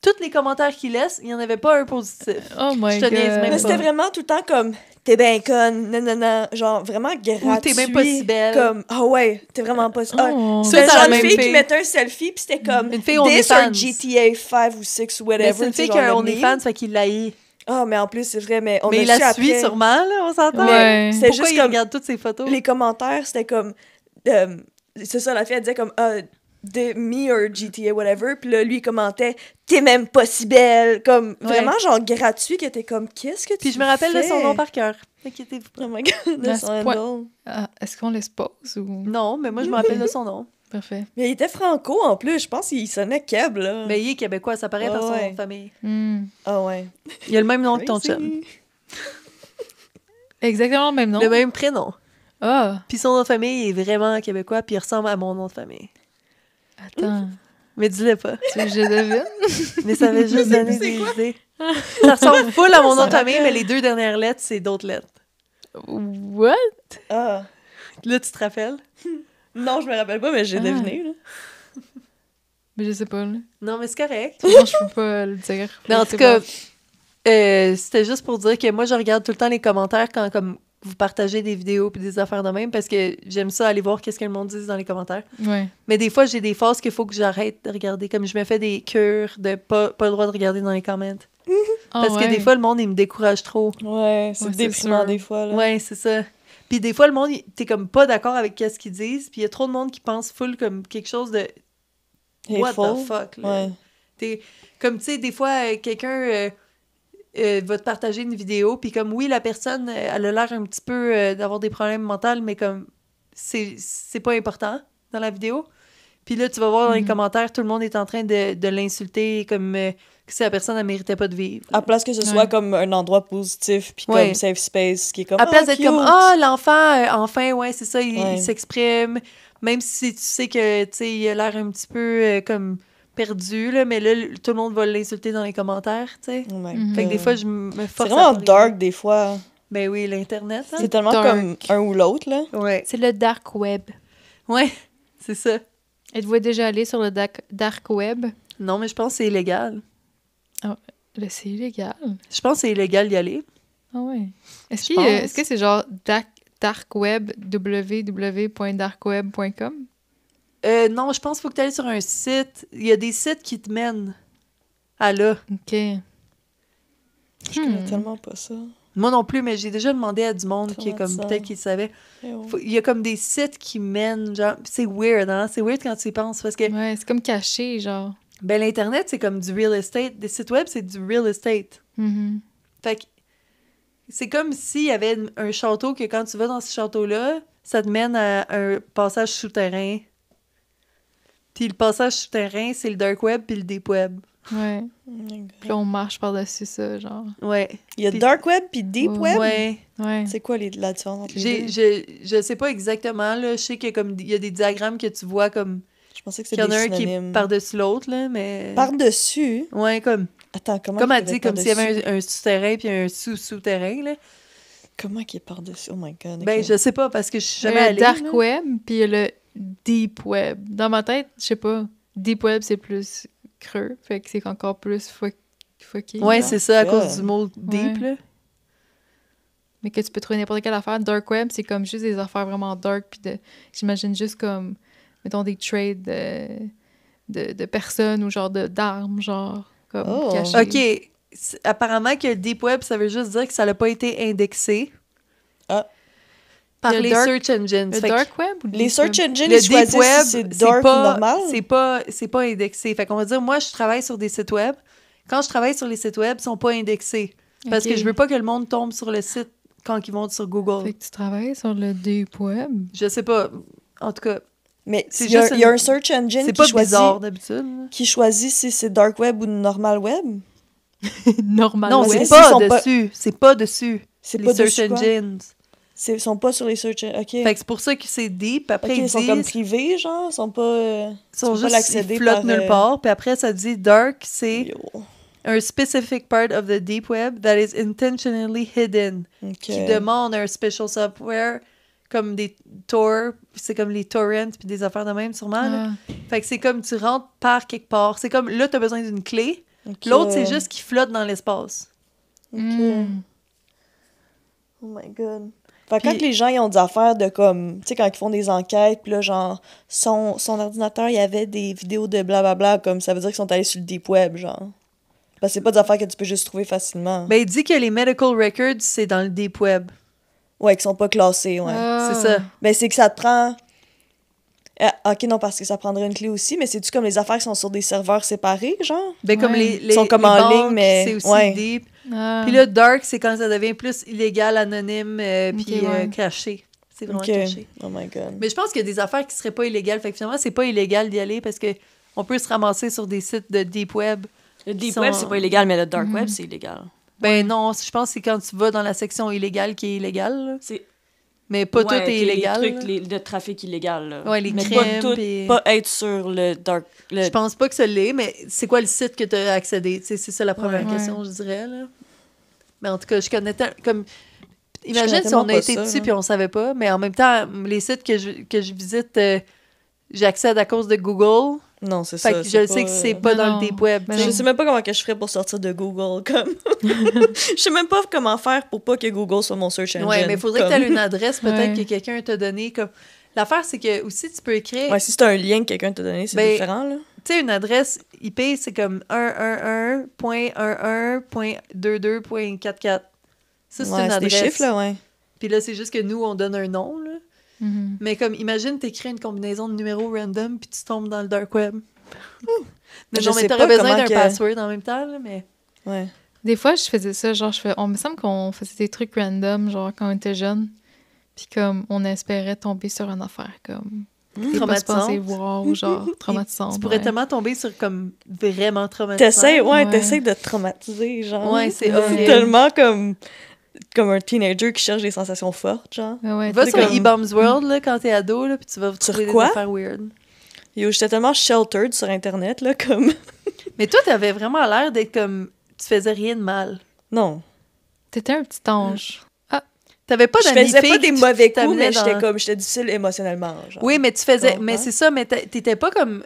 Tous les commentaires qu'il laisse, il n'y en avait pas un positif. Oh my Je te niaise god. même Mais c'était pas. vraiment tout le temps comme, t'es bien conne, nanana, genre vraiment gratuit. Ou t'es même pas si belle. Comme, ah ouais, t'es vraiment pas si... Ah, Oh. c'était le Ça, genre la de même fille qui fille. mettait un selfie, puis c'était comme, Une fille this or OnlyFans. GTA 5 ou 6 ou whatever. Mais c'est une tu sais, fille qui a un genre le OnlyFans, fait qu'il l'haït. Ah, mais en plus, c'est vrai, mais on Mais a il su la suit après, sûrement, là, on s'entend. Ouais. C'était Pourquoi juste il comme, regarde toutes ses photos? les commentaires, c'était comme, c'est ça, la fille, elle disait comme, de me or GTA, whatever, puis là, lui, il commentait, t'es même pas si belle, comme, Ouais. vraiment, genre, gratuit, que t'es comme, qu'est-ce que tu Puis je me rappelle de son fais? nom par cœur. Inquiétez-vous pas. Oh my god, de À son ce point. handle. Ah, est-ce qu'on l'expose ou... Non, mais moi, je me rappelle de son nom. Parfait. Mais il était franco, en plus. Je pense qu'il sonnait Keb, là. Mais il est québécois, ça paraît par son Ouais. nom de famille. Ah ouais. Il a le même nom que ton Crazy. chum. Exactement le même nom. Le même prénom. Ah, Puis son nom de famille est vraiment québécois, puis il ressemble à mon nom de famille. attends. Mais dis-le pas. Tu veux que je devine? Mais ça avait juste donné des idées. Ça ressemble full à mon nom de famille, mais les 2 dernières lettres, c'est d'autres lettres. What? Ah. Là, tu te rappelles? Non, je me rappelle pas, mais j'ai Ah. deviné, là. Mais je sais pas, là. Non, mais c'est correct. Non, je peux pas le dire. Mais en C'est tout cas, bon. c'était juste pour dire que moi, je regarde tout le temps les commentaires quand comme vous partagez des vidéos puis des affaires de même parce que j'aime ça aller voir qu'est-ce que le monde dit dans les commentaires. Ouais. Mais des fois, j'ai des phases qu'il faut que j'arrête de regarder. Comme je me fais des cures de pas le droit de regarder dans les comments. Ah, Parce que des fois, le monde, il me décourage trop. Ouais, c'est Ouais, c'est déprimant sûr. des fois, là. Ouais, c'est ça. Puis des fois, le monde, t'es comme pas d'accord avec ce qu'ils disent. Puis il y a trop de monde qui pense full comme quelque chose de what Hateful. the fuck. Là. Ouais. T'es comme, tu sais, des fois, quelqu'un va te partager une vidéo, puis comme, oui, la personne, elle a l'air un petit peu d'avoir des problèmes mentaux, mais comme, c'est pas important dans la vidéo. Puis là, tu vas voir dans les commentaires, tout le monde est en train de l'insulter, comme que si la personne, elle méritait pas de vivre. À place que ce soit comme un endroit positif, puis Ouais. comme safe space, qui est comme. À place Ah, d'être cute. comme, ah, l'enfant, enfin, ouais, c'est ça, Ouais. il s'exprime. Même si tu sais que, tu sais, il a l'air un petit peu comme perdu, là, mais là, tout le monde va l'insulter dans les commentaires, tu sais. Oh my Mhm. Fait que des God. fois, je me C'est force vraiment à pas dark regarder. des fois. Ben oui, l'Internet, hein? C'est tellement dark. comme un ou l'autre, là. Ouais. C'est le dark web. Ouais, c'est ça. Êtes-vous déjà allé sur le dark web? Non, mais je pense que c'est illégal. Là, c'est illégal. Je pense que c'est illégal d'y aller. Ah ouais. Est-ce Je pense. que c'est genre dark web, www.darkweb.com? Non, je pense qu'il faut que tu ailles sur un site. Il y a des sites qui te mènent à là. OK. Je connais tellement pas ça. Moi non plus, mais j'ai déjà demandé à du monde qui est Comment comme ça? peut-être qu'ils savaient. Eh oh. Il y a comme des sites qui mènent, genre, c'est weird, hein? C'est weird quand tu y penses parce que Ouais, c'est comme caché, genre. ben l'Internet, c'est comme du real estate. Des sites web, c'est du real estate. Mhm. Fait que c'est comme s'il y avait un château que quand tu vas dans ce château-là, ça te mène à un passage souterrain. Puis le passage souterrain, c'est le dark web puis le deep web. Ouais. Oh my God. Puis là, on marche par-dessus ça, genre. Ouais. Il y a Puis- dark web puis deep Ouais. web. Ouais. Ouais. C'est quoi la différence entre les deux? Je sais pas exactement, là. Je sais qu'il y a comme il y a des diagrammes que tu vois comme Je pensais que c'est qu'il y en des a un qui est synonymes. par-dessus l'autre, là, mais... Par-dessus? Ouais, comme Attends, comment elle il peut dit, être comme s'il y par-dessus? avait un souterrain puis un sous-souterrain, là. Comment qu'il est par-dessus? Oh my God. Ben, ok. je sais pas, parce que je suis jamais Le allée, dark là. web, puis il y a le deep web. Dans ma tête, je sais pas. Deep web, c'est plus creux. Fait que c'est encore plus fucké. Ouais, genre. c'est ça, à God. cause du mot deep, Ouais. là. Mais que tu peux trouver n'importe quelle affaire. Dark web, c'est comme juste des affaires vraiment dark. Puis j'imagine juste comme, mettons, des trades de personnes ou genre d'armes, genre, comme Oh. cachées. OK. Apparemment que le deep web, ça veut juste dire que ça n'a pas été indexé Ah. par Le les dark- search engines. Le Fait que dark web ou le Les deep search web? engines, le ils deep choisissent web, si c'est dark ou normal? c'est pas indexé. Fait qu'on va dire, moi, je travaille sur des sites web. Quand je travaille sur les sites web, ils sont pas indexés. Parce Ok. que je veux pas que le monde tombe sur le site quand ils vont sur Google. Fait que tu travailles sur le deep web. Je sais pas. En tout cas, Mais C'est il y a, juste il y a une- un search engine c'est qui pas choisit, bizarre d'habitude. là. qui choisit si c'est dark web ou normal web. Normal Non, ouais. c'est S'ils pas sont dessus. C'est pas dessus. C'est Les pas search dessus quoi? engines. Ils sont pas sur les search engines. OK. Fait que c'est pour ça que c'est deep. Après, OK, ils ils sont comme disent... privés, genre? Ils sont pas... Ils sont tu peux pas juste, l'accéder ils flottent par, nulle part. Puis après, ça dit dark, c'est Yo. un specific part of the deep web that is intentionally hidden. OK. Qui demande un special software comme des Tor, c'est comme les torrents puis des affaires de même sûrement. là. Ah. Fait que c'est comme tu rentres par quelque part. C'est comme là, t'as besoin d'une clé. OK. L'autre, c'est juste qu'il flotte dans l'espace. OK. Mm. Oh my God. Fait que Puis- quand les gens, ils ont des affaires de comme... Tu sais, quand ils font des enquêtes, puis là, genre, son ordinateur, il y avait des vidéos de blablabla, comme ça veut dire qu'ils sont allés sur le deep web, genre. Parce que c'est pas des affaires que tu peux juste trouver facilement. Ben, il dit que les medical records, c'est dans le deep web. Ouais, qui sont pas classés, ouais. Ah. C'est ça. Ben, c'est que ça te prend... Ah, OK, non, parce que ça prendrait une clé aussi, mais c'est-tu comme les affaires qui sont sur des serveurs séparés, genre? Ben, comme Ouais. les Sont comme les en banques, ligne, mais- c'est aussi ouais. deep. Ah. Puis là, dark, c'est quand ça devient plus illégal, anonyme, puis Ok, ouais. caché. c'est vraiment Ok. caché. Oh my God. Mais je pense qu'il y a des affaires qui seraient pas illégales. Fait que finalement, c'est pas illégal d'y aller parce que on peut se ramasser sur des sites de Deep Web. Le Deep sont- Web, c'est pas illégal, mais le Dark Mhm. Web, c'est illégal. Ben non, je pense que c'est quand tu vas dans la section illégale qui est illégale. Là. C'est Mais pas ouais, tout est illégal. Les trucs, le trafic illégal. Là. Ouais, les mais crimes, pas tout, puis- pas être sur le Dark... Le... Je pense pas que ça l'est, mais c'est quoi le site que tu as accédé? Tu sais, c'est ça la première Ouais. question, je dirais. Là. Mais en tout cas, je connais comme. Je Imagine connais si on tellement a pas été ça, dessus là. puis on savait pas. Mais en même temps, les sites que je visite, j'accède à cause de Google. Non, c'est Fait ça. que je sais que c'est pas Non, dans non. le Deep Web. Ben tu sais. Je sais même pas comment que je ferais pour sortir de Google, comme... Je sais même pas comment faire pour pas que Google soit mon search engine. Ouais, mais il faudrait comme... que tu aies une adresse, peut-être Ouais. que quelqu'un t'a donné. Comme... L'affaire, c'est que aussi, tu peux écrire. Ouais, si c'est un lien que quelqu'un t'a donné, c'est Ben, différent, là. Tu sais, une adresse IP, c'est comme 111.11.22.44. Ça, c'est Ouais, une c'est des adresse. chiffres, là, ouais. Puis là, c'est juste que nous, on donne un nom, là. Mhm. Mais comme, imagine, t'écris une combinaison de numéros random, puis tu tombes dans le dark web. Mais Je non, mais sais t'aurais pas besoin comment d'un que- password en même temps, là, mais... Ouais. Des fois, je faisais ça, genre, on me semble qu'on faisait des trucs random, genre, quand on était jeune. Puis comme, on espérait tomber sur une affaire, comme... T'es pas supposé Traumatisante. voir, ou genre, traumatisante. Tu pourrais ouais. tellement tomber sur, comme, vraiment traumatisant. T'essayes, ouais, Ouais. t'essayes de te traumatiser, genre. Ouais, c'est Ouais. horrible. tellement comme un teenager qui cherche des sensations fortes, genre. Ouais, ouais, Va t'sais, sur comme- E-Bombs World, là, quand t'es ado, là, puis tu vas Sur trouver des quoi? affaires weird. Yo, j'étais tellement sheltered sur Internet, là, comme... Mais toi, t'avais vraiment l'air d'être comme... Tu faisais rien de mal. Non. T'étais un petit ange. T'avais pas Je d'amis faisais filles pas des qui mauvais coups, t'amenaient mais j'étais dans- comme... J'étais difficile émotionnellement, genre. Oui, mais tu faisais... comprends? Mais c'est ça, mais t'étais pas comme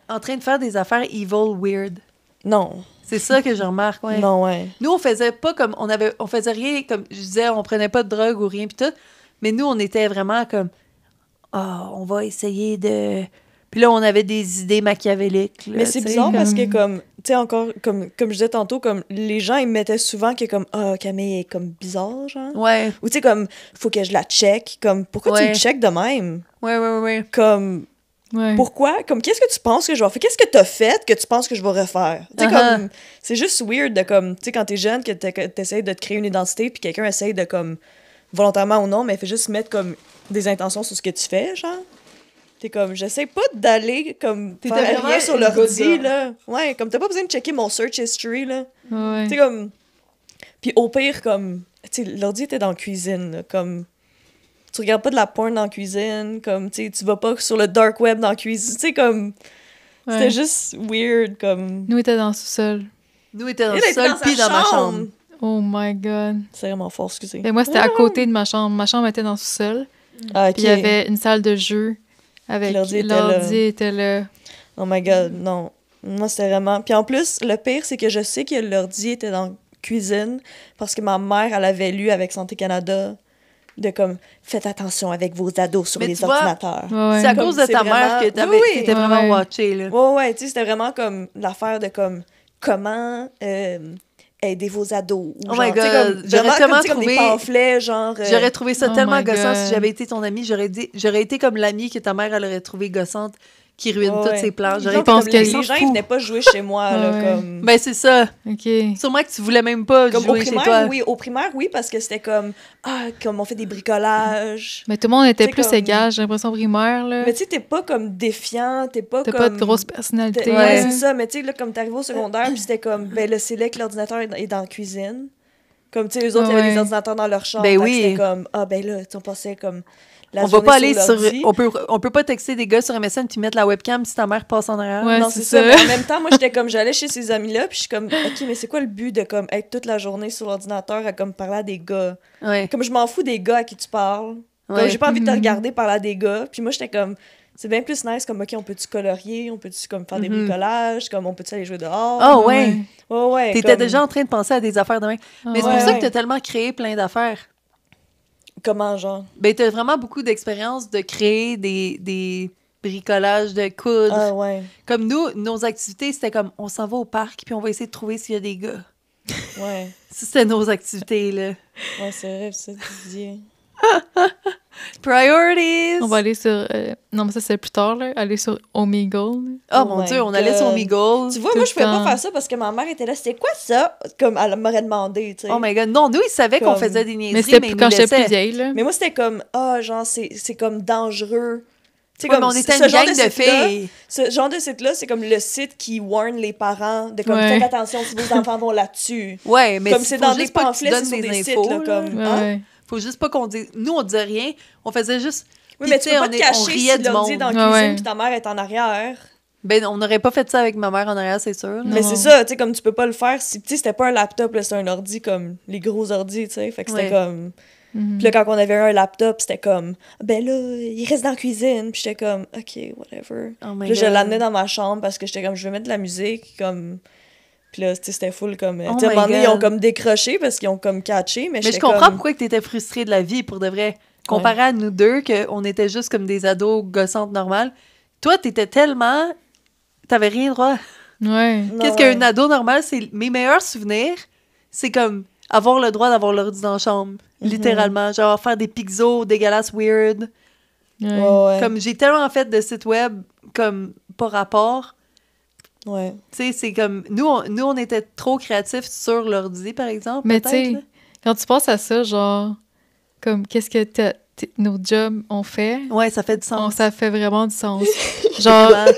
en train de faire des affaires evil weird. Non. C'est ça que je remarque, ouais. Non, ouais. Nous, on faisait pas comme... On faisait rien comme... Je disais, on prenait pas de drogue ou rien, pis tout. Mais nous, on était vraiment comme... Ah, on va essayer de... Puis là, on avait des idées machiavéliques. là, Mais c'est tu sais, bizarre parce que, comme- comme, tu sais, encore, comme je disais tantôt, comme, les gens, ils mettaient souvent que, comme, ah, Camille est comme bizarre, genre. Ouais, Ou, tu sais, comme, faut que je la check. Comme, pourquoi tu Ouais. me check de même? ouais. Comme, Ouais. pourquoi? Comme, qu'est-ce que tu penses que je vais faire? Qu'est-ce que t'as fait que tu penses que je vais refaire? Tu sais, Uh-huh. comme, c'est juste weird de, comme, tu sais, quand t'es jeune, que t'essayes de te créer une identité, puis quelqu'un essaye de, comme, volontairement ou non, mais fait juste mettre, comme, des intentions sur ce que tu fais, genre. T'es comme, j'essaie pas d'aller, comme, T'étais faire vraiment rien sur une l'ordi, good girl. là. Ouais, comme, t'as pas besoin de checker mon search history, là. Ouais. Tu sais, comme. Puis au pire, comme. Tu sais, l'ordi était dans la cuisine, là, comme. Tu regardes pas de la porn dans la cuisine, comme, tu sais, tu vas pas sur le dark web dans la cuisine. Tu sais, comme. C'était Ouais. juste weird, comme. Nous, on était dans le sous-sol. Nous, étions dans Elle le était sol, dans sa puis dans ma chambre. Oh my God. C'est vraiment fort, excusez. Et moi, c'était à côté de ma chambre. Ma chambre était dans le sous-sol. Ah, ok. Puis il y avait une salle de jeu avec L'ordi l'ordi était était là. Oh my god, non. Moi, c'était vraiment. Puis en plus, le pire, c'est que je sais que l'ordi était dans la cuisine parce que ma mère, elle avait lu avec Santé Canada de comme, faites attention avec vos ados sur Mais les tu vois, ordinateurs. Ouais, ouais. C'est à Comme cause de c'est ta vraiment- mère que Oui, oui. t'étais vraiment Ouais. watché, là. Ouais, ouais, tu sais, c'était vraiment comme l'affaire de comme, comment aider vos ados. Ou Oh genre, my tu sais, God, comme, j'aurais vraiment tellement comme, tu sais, comme des trouvé- pamphlets, genre. J'aurais trouvé ça Oh tellement my gossant God. si j'avais été ton amie. J'aurais été comme l'amie que ta mère, elle aurait trouvé gossante, qui ruine ouais, tous ouais. ses plans. Non, J'aurais Je comme pense les, que les s'en gens, ils fout. venaient pas jouer chez moi, là, Ouais. comme. Ben, c'est ça. OK. Sûrement que tu voulais même pas Comme au jouer chez toi. primaire, oui. Au primaire, oui, parce que c'était comme, ah, comme on fait des bricolages. Mais tout le monde était C'est plus comme- égal, j'ai l'impression, primaire, là. Mais tu sais, t'es pas comme défiant, t'es pas T'as comme... pas de grosse personnalité. Ouais, Ouais. c'est ça. Mais tu sais, là, comme t'arrives au secondaire, puis c'était comme, ben là, c'est là que l'ordinateur est dans la cuisine. Comme, tu sais, eux autres, il y avait Ouais. des ordinateurs dans leur chambre. Ben fait que oui. C'était comme, ah, ben là, tu sais, on passait comme la On va journée pas aller sur. l'ordi. On peut pas texter des gars sur MSN puis mettre la webcam si ta mère passe en arrière. Ouais. Non, c'est c'est ça. ça. Mais en même temps, moi, j'étais comme, j'allais chez ces amis-là, puis je suis comme, OK, mais c'est quoi le but de, comme, être toute la journée sur l'ordinateur à, comme, parler à des gars? Ouais. Comme, je m'en fous des gars à qui tu parles. Comme, Ouais. j'ai pas envie de te Mhm. regarder parler à des gars. Puis moi, j'étais comme, c'est bien plus nice, comme, OK, on peut-tu colorier? On peut-tu, comme, faire des Mhm. bricolages? Comme, on peut-tu aller jouer dehors? Oh, ouais. Ouais, ouais. T'étais comme- déjà en train de penser à des affaires de même. Mais c'est Ouais. pour ça Ouais. que t'as tellement créé plein d'affaires. Comment, genre? Ben, t'as vraiment beaucoup d'expérience de créer des bricolages, de coudre. Ah, ouais. Comme nous, nos activités, c'était comme, on s'en va au parc puis on va essayer de trouver s'il y a des gars. Ouais. Ça, c'était nos activités, là. Ouais, c'est vrai, c'est ça que tu dis. Priorities! On va aller sur... non, mais ça, c'est plus tard, là. Aller sur Omegle. Oh, Oh mon my Dieu, on allait sur God. Omegle. Tu vois, Tout moi, le je pouvais pas temps. faire ça parce que ma mère était là. C'était quoi ça? Comme elle m'aurait demandé, tu sais. Oh my God. Non, nous, ils savaient qu'on Comme- faisait des Mais niaiseries, c'était mais ils quand nous j'étais plus laissaient. vieille, là. Mais moi, c'était comme, genre, c'est comme dangereux. Tu sais, Ouais, mais on était ce une genre gang de site-là- filles. Ce genre de site-là, c'est comme le site qui warn les parents de comme, Ouais. faites attention si vos enfants vont là-dessus. Ouais, mais Comme faut c'est dans des juste pas que tu pamphlets, donnes c'est sur des des sites, infos, là, là. comme... Ouais, hein? ouais. Faut juste pas qu'on dise... Nous, on disait rien. On faisait juste... Oui, Puis, mais tu peux sais, pas te on cacher riait si du l'ordi est monde. dans la Ouais, cuisine ouais. puis ta mère est en arrière. Ben, on n'aurait pas fait ça avec ma mère en arrière, c'est sûr. là. Mais Non. c'est ça, tu sais, comme tu peux pas le faire si... Tu sais, c'était pas un laptop, là, c'était un ordi comme les gros ordis, tu sais. Fait que c'était Ouais. comme... Mhm. Puis là, quand on avait un laptop, c'était comme, ben là, il reste dans la cuisine. Puis j'étais comme, OK, whatever. Oh my Puis là, je God. l'amenais dans ma chambre parce que j'étais comme, je veux mettre de la musique, comme... Puis là, tu sais, c'était full comme... Oh tu sais, à un my moment donné, ils ont God. comme décroché parce qu'ils ont comme catché, mais Mais j'étais je comprends comme... pourquoi tu étais frustrée de la vie, pour de vrai. Comparé à nous deux, qu'on était juste comme des ados gossantes normales. Toi, t'étais tellement... T'avais rien droit. Ouais. Non, Qu'est-ce ouais. qu'un ado normal? C'est mes meilleurs souvenirs, c'est comme avoir le droit d'avoir l'ordi dans la chambre. Littéralement. Genre faire des pixels dégueulasses weird. Ouais. Ouais, ouais. Comme j'ai tellement fait de sites web comme pas rapport. Ouais. Tu sais, c'est comme... Nous, on était trop créatifs sur l'ordi, par exemple, Mais tu peut-être, sais, là. quand tu penses à ça, genre, comme, qu'est-ce que nos jobs ont fait, Ouais, ça fait du sens. ça fait vraiment du sens. Genre, Vraiment.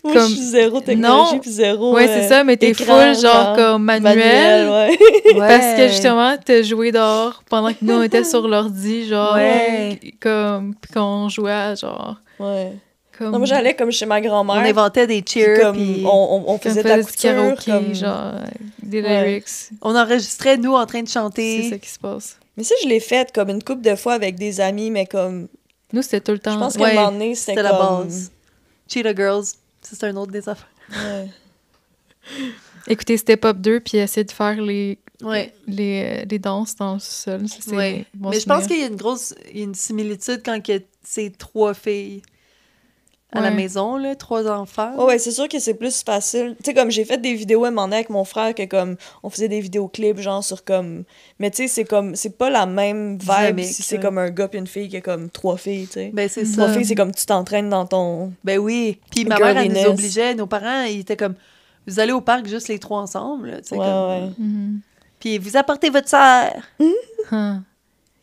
Moi, Comme- je suis zéro technologie Non. puis zéro ouais, c'est ça, mais t'es écran, full, genre, comme manuel. ouais. Parce que Ouais. justement, t'as joué dehors pendant que nous, on était sur l'ordi, genre, Ouais. comme, puis qu'on jouait à, genre, Ouais. comme... Non, moi, j'allais comme chez ma On grand-mère. inventait des puis cheers, comme puis on comme faisait de la du couture, karaoké, comme... genre, des Ouais. lyrics. on enregistrait, nous, en train de C'est chanter. ça qui se passe. Mais ça, je l'ai fait comme une couple de fois avec des amis, mais comme... Nous, c'était tout le Je temps... pense qu'à Ouais, un moment donné, c'était C'était comme... la base. Cheetah Girls, ça, c'est un autre des affaires. Ouais. Écoutez Step Up 2, puis essayer de faire les danses dans le sol. Ça, c'est Ouais. bon Mais je pense souvenir. qu'il y a une similitude quand que c'est 3 filles à la Ouais. maison, là, 3 enfants. Ouais, c'est sûr que c'est plus facile. Tu sais, comme j'ai fait des vidéos à un moment donné avec mon frère, que comme, on faisait des vidéoclips, genre, sur comme... Mais tu sais, c'est comme, c'est pas la même vibe Dynamique, si c'est ouais. comme un gars puis une fille qui a comme 3 filles, tu sais. Ben, c'est Trois ça. filles, c'est comme tu t'entraînes dans ton... Ben oui. Puis ma mère, elle Girliness. nous obligeait. Nos parents, ils étaient comme, vous allez au parc juste les 3 ensemble. Là, tu sais, Ouais, comme... ouais. Mhm. Puis vous apportez votre sœur. Ah.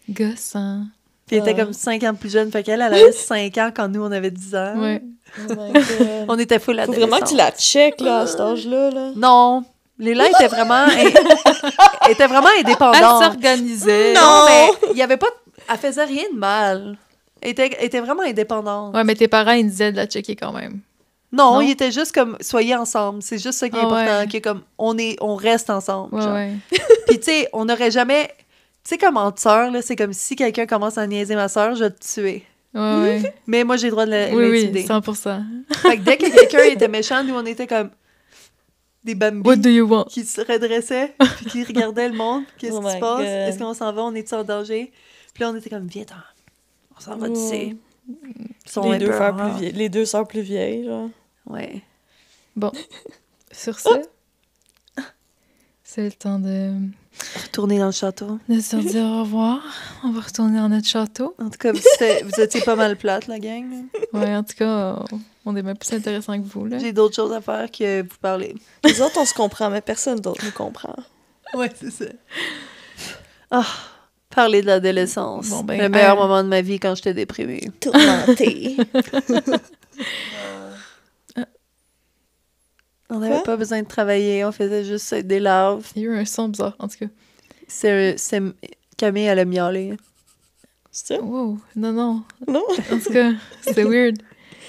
Gossant. Puis elle était Ouais. comme 5 ans plus jeune. Fait qu'elle, elle avait 5 ans quand nous, on avait 10 ans. Ouais. Oh my God. On était full Faut adolescents. vraiment que tu la checkes, là, à cet âge-là, là. Non. Léla était vraiment... était vraiment Elle indépendante. s'organisait. Non! mais il y avait pas... Elle faisait rien de mal. Elle était vraiment indépendante. Ouais, mais tes parents, ils disaient de la checker quand même. Non, Non? il était juste comme, soyez ensemble. C'est juste ça qui est Ah important. ouais. Que comme, on reste ensemble. Ouais, genre. ouais. Puis tu sais, on n'aurait jamais... Tu sais, comme entre sœurs, là, c'est comme si quelqu'un commence à niaiser ma sœur, je vais te tuer. Ouais, ouais. Mais moi, j'ai le droit de Oui, l'intimider. oui, 100%. Fait que dès que quelqu'un était méchant, nous, on était comme des bambis What do you want? qui se redressaient, puis qui regardaient le monde. Qu'est-ce Oh qui se my passe? God. Est-ce qu'on s'en va? On est en danger? Puis là, on était comme, viens-t'en. On s'en va, tu sais. Ils sont Les deux, épeurants. frères plus vieilles, les deux sœurs plus vieilles, genre. Ouais. Bon. Sur ce, c'est le temps de Retourner dans le château. se dire au revoir. On va retourner dans notre château. En tout cas, vous étiez pas mal plate, la gang. là. Ouais, en tout cas, on est même plus intéressant que vous, là. J'ai d'autres choses à faire que vous parler. Les autres, on se comprend, mais personne d'autre nous comprend. Ouais, c'est ça. Ah, parler de l'adolescence. Bon, ben, le meilleur moment de ma vie quand j'étais déprimée. Tourmenté. On n'avait Quoi? pas besoin de travailler, on faisait juste être des larves. Il y a eu un son bizarre, en tout cas. C'est Camille, elle a miaulé. C'est ça? Wow, non. Non? En tout cas, c'est weird.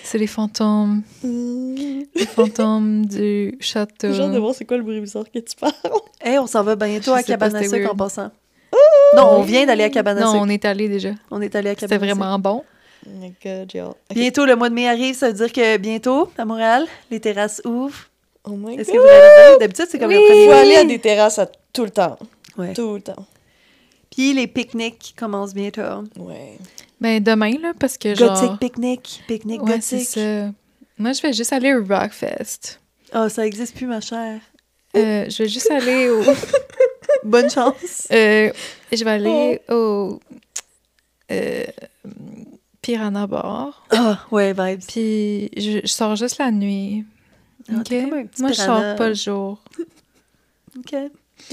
C'est les fantômes. Les fantômes du château. J'ai hâte de voir c'est quoi le bruit bizarre que tu parles. Hey, on s'en va bientôt Je à sais pas, Cabane à c'était Sucre en weird. passant. Non, on vient d'aller à Cabane à Non, Sucre. on est allé déjà. On est allé à C'était Cabane à Sucre. vraiment bon. Oh my God, j'ai hâte. Ok. Bientôt, le mois de mai arrive, ça veut dire que bientôt, à Montréal, les terrasses ouvrent. Oh my Est-ce God. que vous allez? D'habitude, c'est comme Oui. le Il premier faut mois. aller à des terrasses tout le temps. Ouais. Tout le temps. Puis les pique-niques commencent bientôt. Ouais. Ben, demain, là, parce que genre... Gothic pique-nique. Pique-nique Ouais, c'est gothique. ça. Moi, je vais juste aller au Rockfest. Oh, ça existe plus, ma chère. Je vais juste aller au... Bonne chance. je vais aller au... Piranha Bar. Ah, ouais, vibes. Puis je sors juste la nuit. Ah, OK? t'es comme un petit Moi, je piranha. sors pas le jour. OK.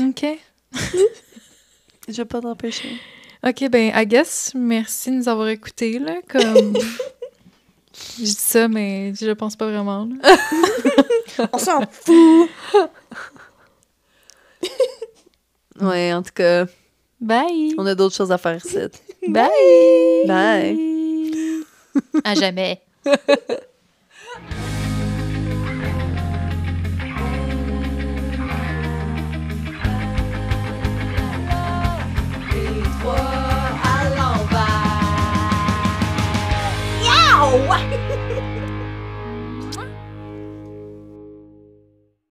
OK? Je vais pas t'empêcher. OK, ben, I guess, merci de nous avoir écoutés, là, comme... Je dis ça, mais je pense pas vraiment, là. On s'en fout! Ouais, en tout cas, Bye! on a d'autres choses à faire ici. Bye! Bye! À jamais.